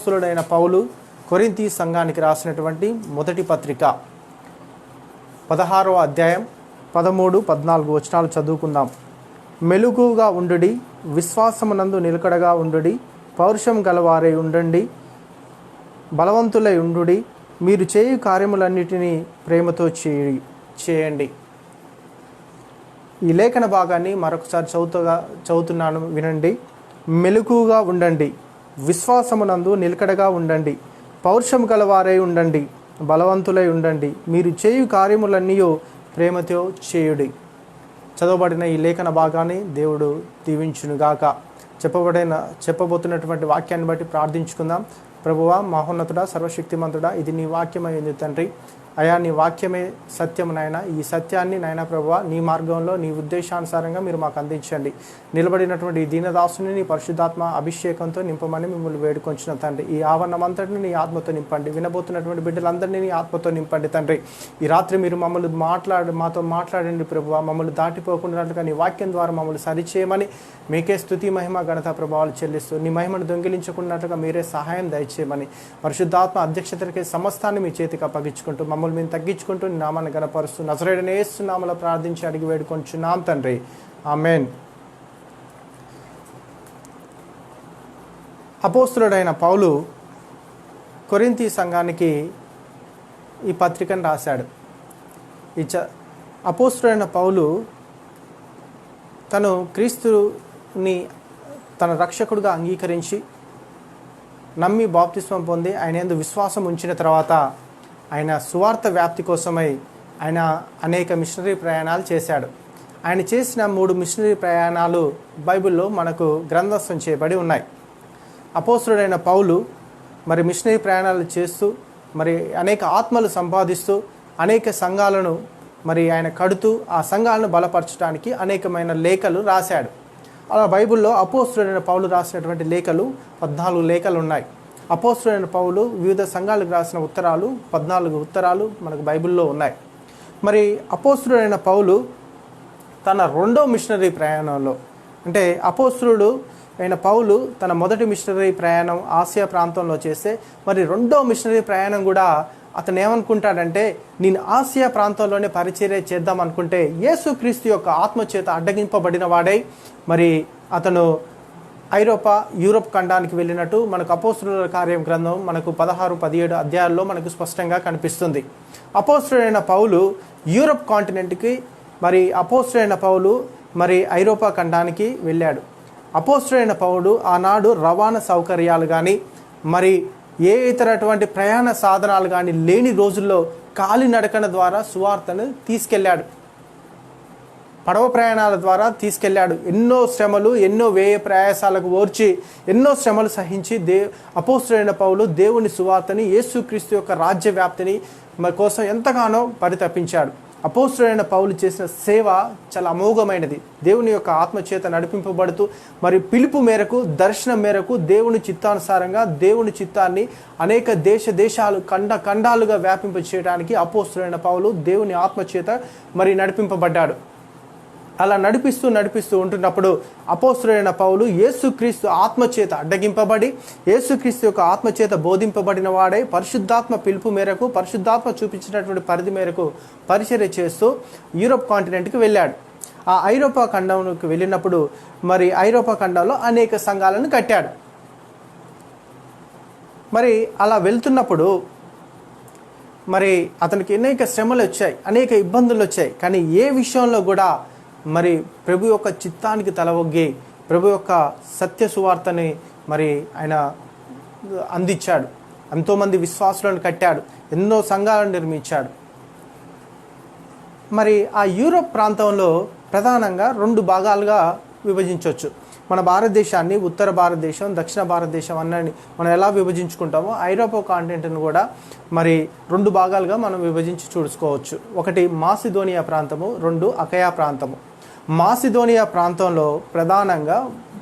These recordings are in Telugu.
అపోస్తులుడైన పౌలు కొరింథీ సంఘానికి రాసినటువంటి మొదటి పత్రిక 16వ అధ్యాయం 13, 14 వచనాలు చదువుకుందాం. మెలుగుగా ఉండుడి, విశ్వాసమునందు నిలకడగా ఉండుడి, పౌరుషం గలవారై ఉండండి, బలవంతులై ఉండుడి, మీరు చేయు కార్యములన్నిటినీ ప్రేమతో చేయండి. ఈ లేఖన భాగాన్ని మరొకసారి చదువుతున్నాను, వినండి. మెలకుగా ఉండండి, విశ్వాసమునందు నిలకడగా ఉండండి, పౌరుషం గలవారై ఉండండి, బలవంతులై ఉండండి, మీరు చేయు కార్యములన్నీ ప్రేమతో చేయుడి. చదవబడిన ఈ లేఖన భాగాన్ని దేవుడు దీవించునుగాక. చెప్పబోతున్నటువంటి వాక్యాన్ని బట్టి ప్రార్థించుకుందాం. ప్రభువా, మహోన్నతుడా, సర్వశక్తిమంతుడా, ఇది నీ వాక్యమైంది తండ్రి. అయా, నీ వాక్యమే సత్యం నాయన. ఈ సత్యాన్ని నాయన ప్రభువా, నీ మార్గంలో నీ ఉద్దేశానుసారంగా మీరు మాకు అందించండి. నిలబడినటువంటి ఈ దీనదాసుని నీ పరిశుద్ధాత్మ అభిషేకంతో నింపమని మిమ్మల్ని వేడుకొంచిన తండ్రి. ఈ ఆవరణమంతటిని నీ ఆత్మతో నింపండి. వినబోతున్నటువంటి బిడ్డలందరినీ నీ ఆత్మతో నింపండి తండ్రి. ఈ రాత్రి మీరు మాతో మాట్లాడండి ప్రభువా. మమ్మల్ని దాటిపోకుండా నీ వాక్యం ద్వారా మమ్మల్ని సరిచేయమని మీకే స్తుతి, మహిమ, ఘనత, ప్రభావాలు చెల్లిస్తూ నీ మహిమను దొంగిలించుకున్నట్లుగా మీరే సహాయం దయచేయమని పరిశుద్ధాత్మ అధ్యక్షతకి సమస్తాన్ని మీ చేతికి అప్పగించుకుంటూ మమ్మల్ని మేము తగ్గించుకుంటూ నీ నామాన్ని గణపరుస్తూ నజరేయుడైన యేసు నామములో ప్రార్థించి అడిగి వేడుకొంచున్నాం తండ్రి. ఆమేన్. అపోస్తులుడైన పౌలు కొరింథీ సంఘానికి ఈ పత్రికను రాశాడు. అపోస్తులుడైన పౌలు తను క్రీస్తుని తన రక్షకుడిగా అంగీకరించి నమ్మి బాప్తిస్మం పొంది ఆయన యందు విశ్వాసం ఉంచిన తర్వాత ఆయన సువార్త వ్యాప్తి కోసమై ఆయన అనేక మిషనరీ ప్రయాణాలు చేశాడు. ఆయన చేసిన 3 మిషనరీ ప్రయాణాలు బైబిల్లో మనకు గ్రంథస్థం చేయబడి ఉన్నాయి. అపోస్తులుడైన పౌలు మరి మిషనరీ ప్రయాణాలు చేస్తూ మరి అనేక ఆత్మలు సంపాదిస్తూ అనేక సంఘాలను మరి ఆయన కడుతూ ఆ సంఘాలను బలపరచడానికి అనేకమైన లేఖలు రాశాడు. అలా బైబిల్లో అపోస్తులుడైన పౌలు రాసినటువంటి లేఖలు 14 లేఖలు ఉన్నాయి. అపోస్తులైన పౌలు వివిధ సంఘాలకు రాసిన ఉత్తరాలు 14 ఉత్తరాలు మనకు బైబిల్లో ఉన్నాయి. మరి అపోస్తులుడైన పౌలు తన 2వ మిషనరీ ప్రయాణంలో, అంటే అపోస్తులుడు అయిన పౌలు తన మొదటి మిషనరీ ప్రయాణం ఆసియా ప్రాంతంలో చేస్తే మరి 2వ మిషనరీ ప్రయాణం కూడా అతను ఏమనుకుంటాడంటే, నేను ఆసియా ప్రాంతంలోనే పరిచర్య చేద్దాం అనుకుంటే యేసుక్రీస్తు యొక్క ఆత్మచేత అడ్డగింపబడిన వాడై మరి అతను యూరోప్ ఖండానికి వెళ్ళినట్టు మనకు అపోస్తులుల కార్యం గ్రంథం మనకు 16, 17 అధ్యాయాల్లో మనకు స్పష్టంగా కనిపిస్తుంది. అపోస్తులైన పౌలు యూరోప్ కాంటినెంట్కి మరి అపోస్తులైన పౌలు మరి ఐరోపా ఖండానికి వెళ్ళాడు. అపోస్తులైన పౌలు ఆనాడు రవాణా సౌకర్యాలు కానీ మరి ఏ ఇతరటువంటి ప్రయాణ సాధనాలు కానీ లేని రోజుల్లో కాలినడకన ద్వారా సువార్తను తీసుకెళ్ళాడు. పడవ ప్రయాణాల ద్వారా తీసుకెళ్ళాడు. ఎన్నో శ్రమలు, ఎన్నో వ్యయ ప్రయాసాలకు ఓర్చి ఎన్నో శ్రమలు సహించి అపోస్తులైన పౌలు దేవుని సువార్తని, యేసుక్రీస్తు యొక్క రాజ్య వ్యాప్తిని కోసం ఎంతగానో పరితపించాడు. అపోస్తులైన పౌలు చేసిన సేవ చాలా అమోఘమైనది. దేవుని యొక్క ఆత్మచేత నడిపింపబడుతూ మరి పిలుపు మేరకు, దర్శనం మేరకు దేవుని చిత్తానుసారంగా దేవుని చిత్తాన్ని అనేక దేశాలు ఖండాలుగా వ్యాపింప చేయడానికి అపోస్తులైన పౌలు దేవుని ఆత్మచేత మరి నడిపింపబడ్డాడు. అలా నడిపిస్తూ ఉంటున్నప్పుడు అపోస్తులైన పౌలు యేసుక్రీస్తు ఆత్మచేత అడ్డగింపబడి యేసుక్రీస్తు యొక్క ఆత్మచేత బోధింపబడిన వాడై పరిశుద్ధాత్మ పిలుపు మేరకు, పరిశుద్ధాత్మ చూపించినటువంటి పరిధి మేరకు పరిచర్య చేస్తూ యూరోప్ కాంటినెంట్కి వెళ్ళాడు. ఆ ఐరోపా ఖండంకి వెళ్ళినప్పుడు మరి ఐరోపా ఖండంలో అనేక సంఘాలను కట్టాడు. మరి అలా వెళ్తున్నప్పుడు మరి అతనికి అనేక శ్రమలు వచ్చాయి, అనేక ఇబ్బందులు వచ్చాయి. కానీ ఏ విషయంలో కూడా మరి ప్రభు యొక్క చిత్తానికి తలవొగ్గి ప్రభు యొక్క సత్య సువార్తని మరి ఆయన అందించాడు. ఎంతోమంది విశ్వాసులను కట్టాడు, ఎన్నో సంఘాలను నిర్మించాడు. మరి ఆ యూరోప్ ప్రాంతంలో ప్రధానంగా 2 భాగాలుగా విభజించవచ్చు. మన భారతదేశాన్ని ఉత్తర భారతదేశం, దక్షిణ భారతదేశం అన్నని మనం ఎలా విభజించుకుంటామో ఐరోపా కాంటినెంట్ను కూడా మరి 2 భాగాలుగా మనం విభజించి చూసుకోవచ్చు. ఒకటి మాసిదోనియా ప్రాంతము, 2 అకయా ప్రాంతము. మాసిదోనియా ప్రాంతంలో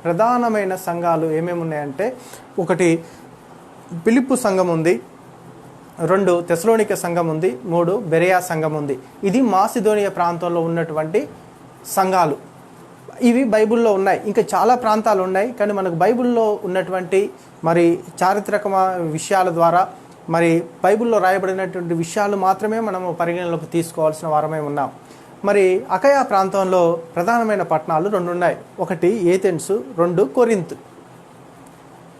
ప్రధానమైన సంఘాలు ఏమేమి ఉన్నాయంటే, ఒకటి ఫిలిప్పు సంఘం ఉంది, 2 తెస్సలోనిక సంఘం ఉంది, 3 బెరియా సంఘం ఉంది. ఇది మాసిదోనియా ప్రాంతంలో ఉన్నటువంటి సంఘాలు. ఇవి బైబిల్లో ఉన్నాయి. ఇంకా చాలా ప్రాంతాలు ఉన్నాయి, కానీ మనకు బైబిల్లో ఉన్నటువంటి మరి చారిత్రక విషయాల ద్వారా మరి బైబిల్లో రాయబడినటువంటి విషయాలు మాత్రమే మనము పరిగణలోకి తీసుకోవాల్సిన వారమే ఉన్నాం. మరి అకయా ప్రాంతంలో ప్రధానమైన పట్టణాలు 2 ఉన్నాయి. ఒకటి ఏథెన్సు, 2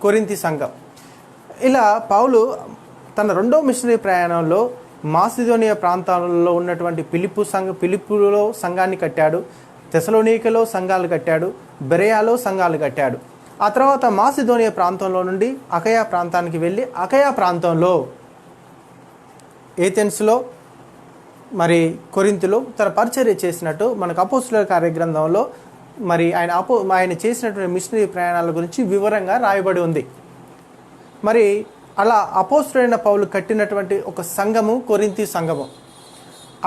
కొరింథీ సంఘం. ఇలా పౌలు తన 2వ మిషనరీ ప్రయాణంలో మాసిదోనియా ప్రాంతాలలో ఉన్నటువంటి ఫిలిప్పులో సంఘాన్ని కట్టాడు, తెసలోనికలో సంఘాలు కట్టాడు, బెరయాలో సంఘాలు కట్టాడు. ఆ తర్వాత మాసిదోనియా ప్రాంతంలో నుండి అకయా ప్రాంతానికి వెళ్ళి అకయా ప్రాంతంలో ఏథెన్స్లో మరి కొరింథీలో తన పరిచర్య చేసినట్టు మనకు అపోస్తలుల కార్యగ్రంథంలో మరి ఆయన చేసినటువంటి మిషనరీ ప్రయాణాల గురించి వివరంగా రాయబడి ఉంది. మరి అలా అపోస్తలుడైన పౌలు కట్టినటువంటి ఒక సంఘము కొరింథీ సంఘము.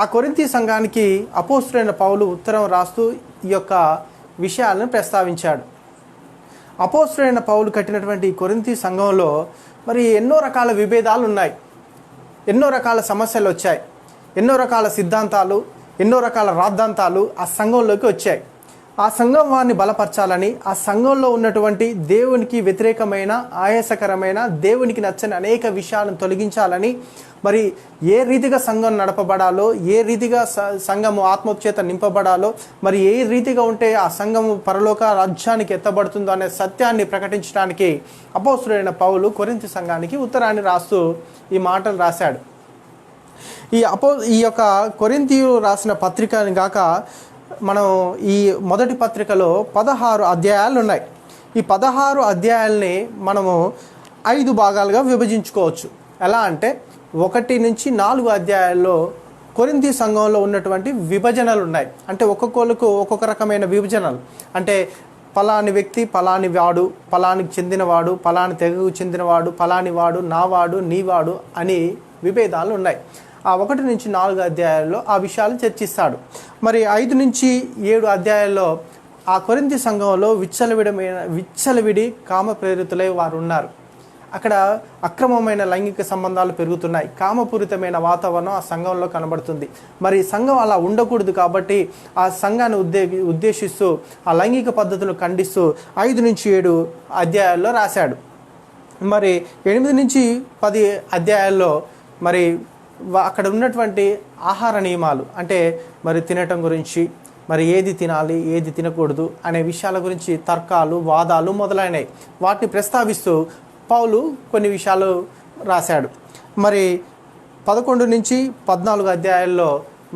ఆ కొరింథీ సంఘానికి అపోస్తలుడైన పౌలు ఉత్తరం రాస్తూ ఈ యొక్క విషయాలను ప్రస్తావించాడు. అపోస్తలుడైన పౌలు కట్టినటువంటి కొరింథీ సంఘంలో మరి ఎన్నో రకాల విభేదాలు ఉన్నాయి, ఎన్నో రకాల సమస్యలు వచ్చాయి, ఎన్నో రకాల సిద్ధాంతాలు, ఎన్నో రకాల రాద్ధాంతాలు ఆ సంఘంలోకి వచ్చాయి. ఆ సంఘం వారిని బలపరచాలని, ఆ సంఘంలో ఉన్నటువంటి దేవునికి వ్యతిరేకమైన, ఆయాసకరమైన, దేవునికి నచ్చని అనేక విషయాలను తొలగించాలని, మరి ఏ రీతిగా సంఘం నడపబడాలో, ఏ రీతిగా సంఘము ఆత్మచేత నింపబడాలో, మరి ఏ రీతిగా ఉంటే ఆ సంఘము పరలోక రాజ్యానికి ఎత్తబడుతుందో అనే సత్యాన్ని ప్రకటించడానికి అపోస్తలుడైన పౌలు కొరింథీ సంఘానికి ఉత్తరాన్ని రాస్తూ ఈ మాటలు రాశాడు. ఈ యొక్క కొరింథీయులు రాసిన పత్రికని గాక మనం ఈ మొదటి పత్రికలో 16 అధ్యాయాలు ఉన్నాయి. ఈ 16 అధ్యాయాలని మనము 5 భాగాలుగా విభజించుకోవచ్చు. ఎలా అంటే 1 నుంచి 4 అధ్యాయాల్లో కొరింథీ సంఘంలో ఉన్నటువంటి విభజనలు ఉన్నాయి. అంటే ఒక్కొక్కరికి ఒక్కొక్క రకమైన విభజనలు. అంటే పలాని వ్యక్తి, పలాని వాడు, పలానికి చెందినవాడు, పలాని తెగకు చెందినవాడు, పలాని వాడు, నావాడు, నీవాడు అని విభేదాలు ఉన్నాయి. ఆ 1 నుంచి 4 అధ్యాయాల్లో ఆ విషయాలు చర్చిస్తాడు. మరి 5 నుంచి 7 అధ్యాయాల్లో ఆ కొరింథీ సంఘంలో విచ్చలవిడి కామ ప్రేరితులై వారు ఉన్నారు. అక్కడ అక్రమమైన లైంగిక సంబంధాలు పెరుగుతున్నాయి, కామపూరితమైన వాతావరణం ఆ సంఘంలో కనబడుతుంది. మరి సంఘం అలా ఉండకూడదు కాబట్టి ఆ సంఘాన్ని ఉద్దేశిస్తూ ఆ లైంగిక పద్ధతులు ఖండిస్తూ 5 నుంచి 7 అధ్యాయాల్లో రాశాడు. మరి 8 నుంచి 10 అధ్యాయాల్లో మరి అక్కడ ఉన్నటువంటి ఆహార నియమాలు, అంటే మరి తినటం గురించి, మరి ఏది తినాలి ఏది తినకూడదు అనే విషయాల గురించి తర్కాలు, వాదాలు మొదలైనవి. వాటిని ప్రస్తావిస్తూ పౌలు కొన్ని విషయాలు రాశాడు. మరి 11 నుంచి 14 అధ్యాయాల్లో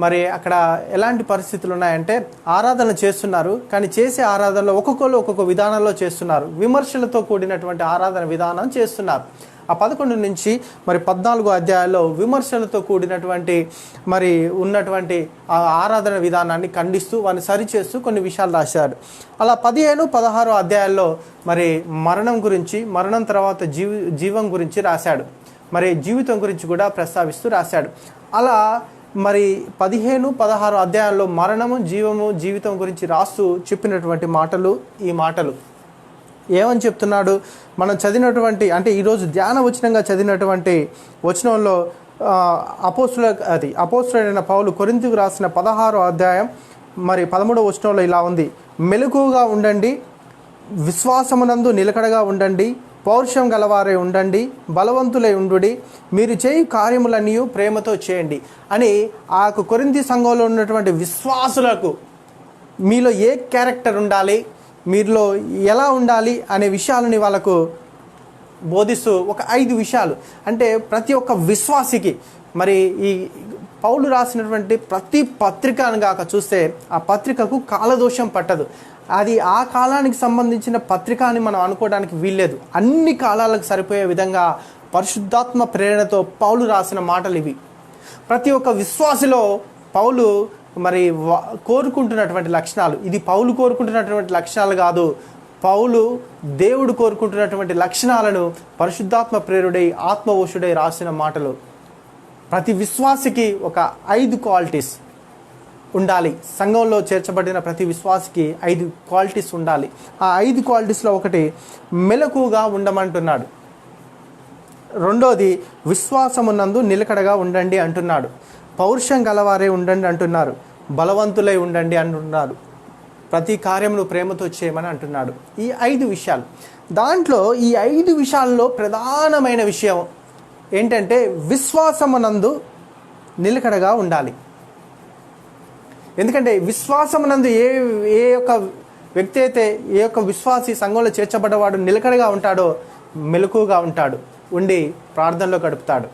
మరి అక్కడ ఎలాంటి పరిస్థితులు ఉన్నాయంటే, ఆరాధన చేస్తున్నారు, కానీ చేసే ఆరాధనలో ఒక్కొక్కరు ఒక్కొక్క విధానంలో చేస్తున్నారు, విమర్శలతో కూడినటువంటి ఆరాధన విధానం చేస్తున్నారు. ఆ 11 నుంచి మరి 14 అధ్యాయాల్లో విమర్శలతో కూడినటువంటి మరి ఉన్నటువంటి ఆ ఆరాధన విధానాన్ని ఖండిస్తూ వారిని సరిచేస్తూ కొన్ని విషయాలు రాశాడు. అలా 15, 16 అధ్యాయాల్లో మరి మరణం గురించి, మరణం తర్వాత జీవం గురించి రాశాడు. మరి జీవితం గురించి కూడా ప్రస్తావిస్తూ రాశాడు. అలా మరి 15, 16 అధ్యాయాల్లో మరణము, జీవితం గురించి రాస్తూ చెప్పినటువంటి మాటలు ఈ మాటలు. ఏమని చెప్తున్నాడు? మనం చదివినటువంటి, అంటే ఈరోజు ధ్యాన వచనంగా చదివినటువంటి వచనంలో అపోస్తలుడైన పౌలు కొరింథీకు రాసిన 16వ అధ్యాయం మరి 13వ వచనంలో ఇలా ఉంది: మెలకువగా ఉండండి, విశ్వాసమునందు నిలకడగా ఉండండి, పౌరుషం గలవారే ఉండండి, బలవంతులై ఉండుడి, మీరు చేయు కార్యములన్నీ ప్రేమతో చేయండి అని ఆ కొరింథీ సంఘంలో ఉన్నటువంటి విశ్వాసులకు మీలో ఏ క్యారెక్టర్ ఉండాలి, మీలో ఎలా ఉండాలి అనే విషయాలని వాళ్ళకు బోధిస్తూ ఒక 5 విషయాలు, అంటే ప్రతి ఒక్క విశ్వాసికి మరి ఈ పౌలు రాసినటువంటి ప్రతి పత్రికను గాక చూస్తే ఆ పత్రికకు కాలదోషం పట్టదు. అది ఆ కాలానికి సంబంధించిన పత్రిక అని మనం అనుకోవడానికి వీల్లేదు. అన్ని కాలాలకు సరిపోయే విధంగా పరిశుద్ధాత్మ ప్రేరణతో పౌలు రాసిన మాటలు ఇవి. ప్రతి ఒక్క విశ్వాసిలో పౌలు మరి కోరుకుంటున్నటువంటి లక్షణాలు, ఇది పౌలు కోరుకుంటున్నటువంటి లక్షణాలు కాదు, పౌలు దేవుడు కోరుకుంటున్నటువంటి లక్షణాలను పరిశుద్ధాత్మ ప్రేరుడై ఆత్మవశుడై రాసిన మాటలు. ప్రతి విశ్వాసికి ఒక 5 క్వాలిటీస్ ఉండాలి. సంఘంలో చేర్చబడిన ప్రతి విశ్వాసికి 5 క్వాలిటీస్ ఉండాలి. ఆ 5 క్వాలిటీస్లో ఒకటి మెలకుగా ఉండమంటున్నాడు. రెండోది విశ్వాసమునందు నిలకడగా ఉండండి అంటున్నాడు. పౌరుషం గలవారే ఉండండి అంటున్నారు. బలవంతులై ఉండండి అంటున్నారు. ప్రతి కార్యమును ప్రేమతో చేయమని అంటున్నాడు. ఈ 5 విషయాలు, దాంట్లో ఈ 5 విషయాల్లో ప్రధానమైన విషయం ఏంటంటే విశ్వాసమునందు నిలకడగా ఉండాలి. ఎందుకంటే విశ్వాసమునందు ఏ యొక్క వ్యక్తి అయితే, ఏ యొక్క విశ్వాసి సంఘంలో చేర్చబడ్డవాడు నిలకడగా ఉంటాడో మెలకుగా ఉంటాడు, ఉండి ప్రార్థనలో గడుపుతాడు,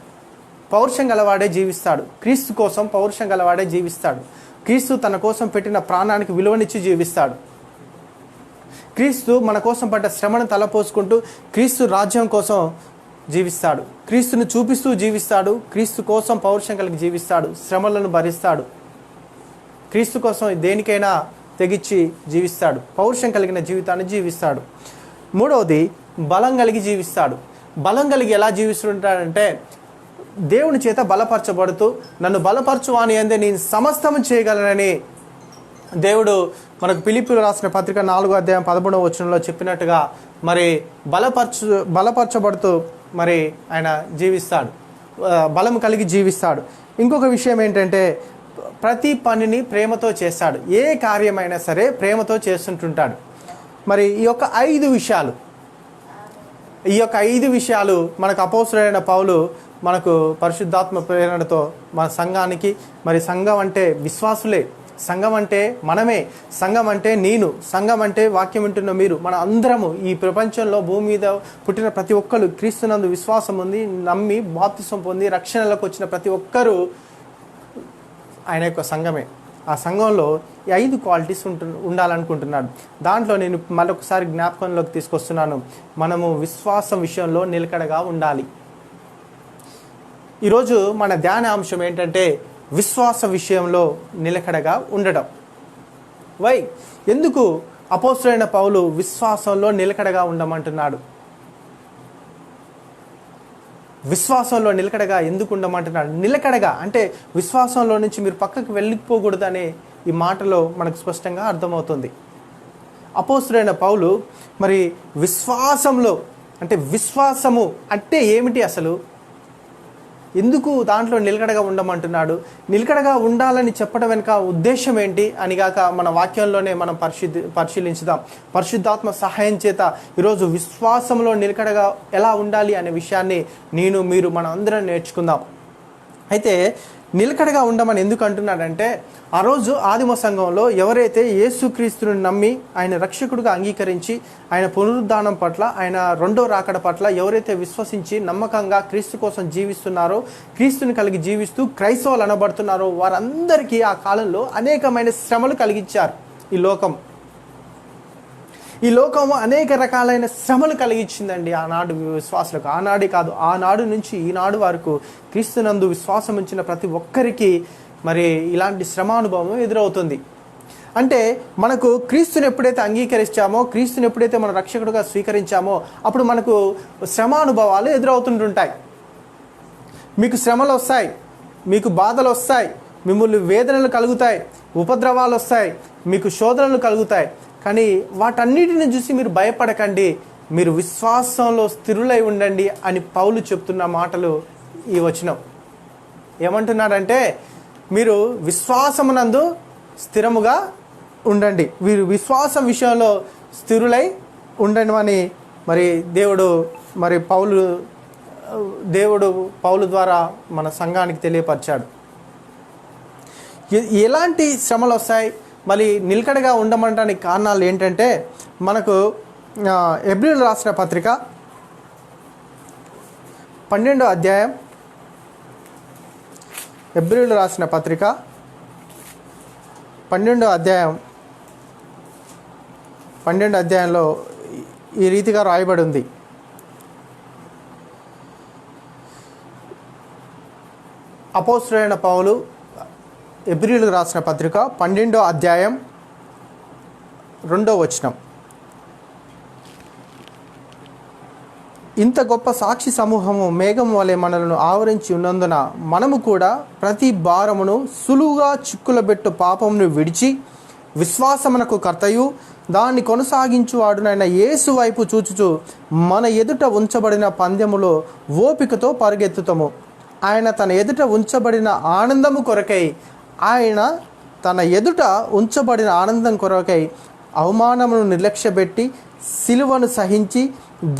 పౌరుషం గలవాడే జీవిస్తాడు. క్రీస్తు కోసం పౌరుషం గలవాడే జీవిస్తాడు. క్రీస్తు తన కోసం పెట్టిన ప్రాణానికి విలువనిచ్చి జీవిస్తాడు. క్రీస్తు మన కోసం పడ్డ శ్రమను తలపోసుకుంటూ క్రీస్తు రాజ్యం కోసం జీవిస్తాడు. క్రీస్తును చూపిస్తూ జీవిస్తాడు. క్రీస్తు కోసం పౌరుషం కలిగి జీవిస్తాడు. శ్రమలను భరిస్తాడు. క్రీస్తు కోసం దేనికైనా తెగించి జీవిస్తాడు. పౌరుషం కలిగిన జీవితాన్ని జీవిస్తాడు. మూడవది బలం కలిగి జీవిస్తాడు. బలం కలిగి ఎలా జీవిస్తుంటాడంటే దేవుని చేత బలపరచబడుతూ, నన్ను బలపరచు అని అందే నేను సమస్తము చేయగలనని దేవుడు మనకు ఫిలిప్పీయులకు రాసిన పత్రిక 4వ అధ్యాయం 11వ వచనంలో చెప్పినట్టుగా మరి బలపరచబడుతూ మరి ఆయన జీవిస్తాడు, బలం కలిగి జీవిస్తాడు. ఇంకొక విషయం ఏంటంటే ప్రతి పనిని ప్రేమతో చేస్తాడు. ఏ కార్యమైనా సరే ప్రేమతో చేస్తుంటుంటాడు. మరి ఈ యొక్క 5 విషయాలు మనకు అపోస్తలుడైన పౌలు మనకు పరిశుద్ధాత్మ ప్రేరణతో మన సంఘానికి, మరి సంఘం అంటే విశ్వాసులే, సంఘం అంటే మనమే, సంఘం అంటే నేను, సంఘం అంటే వాక్యం వింటున్న మీరు, మన అందరము ఈ ప్రపంచంలో భూమి మీద పుట్టిన ప్రతి ఒక్కరు క్రీస్తునందు విశ్వాసం ఉంది, నమ్మి బాప్తిసం పొంది రక్షణలోకి వచ్చిన ప్రతి ఒక్కరూ ఆయన యొక్క సంఘమే. ఆ సంఘంలో ఈ 5 క్వాలిటీస్ ఉండాలనుకుంటున్నాడు. దాంట్లో నేను మరొకసారి జ్ఞాపకంలోకి తీసుకొస్తున్నాను. మనము విశ్వాసం విషయంలో నిలకడగా ఉండాలి. ఈరోజు మన ధ్యాన అంశం ఏంటంటే విశ్వాస విషయంలో నిలకడగా ఉండడం. ఎందుకు అపోస్తలుడైన పౌలు విశ్వాసంలో నిలకడగా ఉండమంటున్నాడు? విశ్వాసంలో నిలకడగా ఎందుకు ఉండమంటున్నాడు? నిలకడగా అంటే విశ్వాసంలో నుంచి మీరు పక్కకు వెళ్ళిపోకూడదనే ఈ మాటలో మనకు స్పష్టంగా అర్థమవుతుంది. అపోస్తలుడైన పౌలు మరి విశ్వాసంలో అంటే విశ్వాసము అంటే ఏమిటి, అసలు ఎందుకు దాంట్లో నిలకడగా ఉండమంటున్నాడు? నిలకడగా ఉండాలని చెప్పడం వెనుక ఉద్దేశం ఏంటి అని గాక మన వాక్యంలోనే మనం పరిశీలించుదాం. పరిశుద్ధాత్మ సహాయం చేత ఈరోజు విశ్వాసంలో నిలకడగా ఎలా ఉండాలి అనే విషయాన్ని మీరు మనం అందరం నేర్చుకుందాం. అయితే నిలకడగా ఉండమని ఎందుకు అంటున్నాడంటే, ఆ రోజు ఆదిమ సంఘంలో ఎవరైతే యేసుక్రీస్తుని నమ్మి ఆయన రక్షకుడిగా అంగీకరించి ఆయన పునరుద్ధానం పట్ల, ఆయన రెండో రాకడ పట్ల ఎవరైతే విశ్వసించి నమ్మకంగా క్రీస్తు కోసం జీవిస్తున్నారో, క్రీస్తుని కలిగి జీవిస్తూ క్రైస్తవులు అనబడుతున్నారో వారందరికీ ఆ కాలంలో అనేకమైన శ్రమలు కలిగించారు. ఈ లోకము అనేక రకాలైన శ్రమలు కలిగించిందండి ఆనాడు విశ్వాసులకు. ఆనాడే కాదు, ఆనాడు నుంచి ఈనాడు వరకు క్రీస్తునందు విశ్వాసం ఉంచిన ప్రతి ఒక్కరికి మరి ఇలాంటి శ్రమానుభవం ఎదురవుతుంది. అంటే మనకు క్రీస్తుని ఎప్పుడైతే అంగీకరించామో, క్రీస్తుని ఎప్పుడైతే మన రక్షకుడుగా స్వీకరించామో అప్పుడు మనకు శ్రమానుభవాలు ఎదురవుతుంటుంటాయి. మీకు శ్రమలు వస్తాయి, మీకు బాధలు వస్తాయి, మిమ్మల్ని వేదనలు కలుగుతాయి, ఉపద్రవాలు వస్తాయి, మీకు శోధనలు కలుగుతాయి. కానీ వాటన్నిటిని చూసి మీరు భయపడకండి, మీరు విశ్వాసంలో స్థిరులై ఉండండి అని పౌలు చెప్తున్న మాటలు ఈ వచనం. ఏమంటున్నాడంటే మీరు విశ్వాసమునందు స్థిరముగా ఉండండి, వీరు విశ్వాసం విషయంలో స్థిరులై ఉండండి అని మరి దేవుడు పౌలు ద్వారా మన సంఘానికి తెలియపరిచాడు. ఎలాంటి శ్రమలు వస్తాయి, మళ్ళీ నిలకడగా ఉండమంటానికి కారణాలు ఏంటంటే మనకు హెబ్రీయులకు రాసిన పత్రిక 12వ అధ్యాయం, హెబ్రీయులకు రాసిన పత్రిక 12వ అధ్యాయంలో ఈ రీతిగా రాయబడి ఉంది. అపోస్తలుడైన పౌలు హెబ్రీయులకు రాసిన పత్రిక 12వ అధ్యాయం 2వ వచనం. ఇంత గొప్ప సాక్షి సమూహము మేఘం వలె మనలను ఆవరించి ఉన్నందున మనము కూడా ప్రతి భారమును సులువుగా చిక్కులబెట్టు పాపమును విడిచి విశ్వాసమునకు కర్తయు దాన్ని కొనసాగించువాడునైన యేసు వైపు చూచుచు మన ఎదుట ఉంచబడిన పందెములో ఓపికతో పరిగెత్తుతాము. ఆయన తన ఎదుట ఉంచబడిన ఆనందం కొరకై అవమానమును నిర్లక్ష్యపెట్టి సిలువను సహించి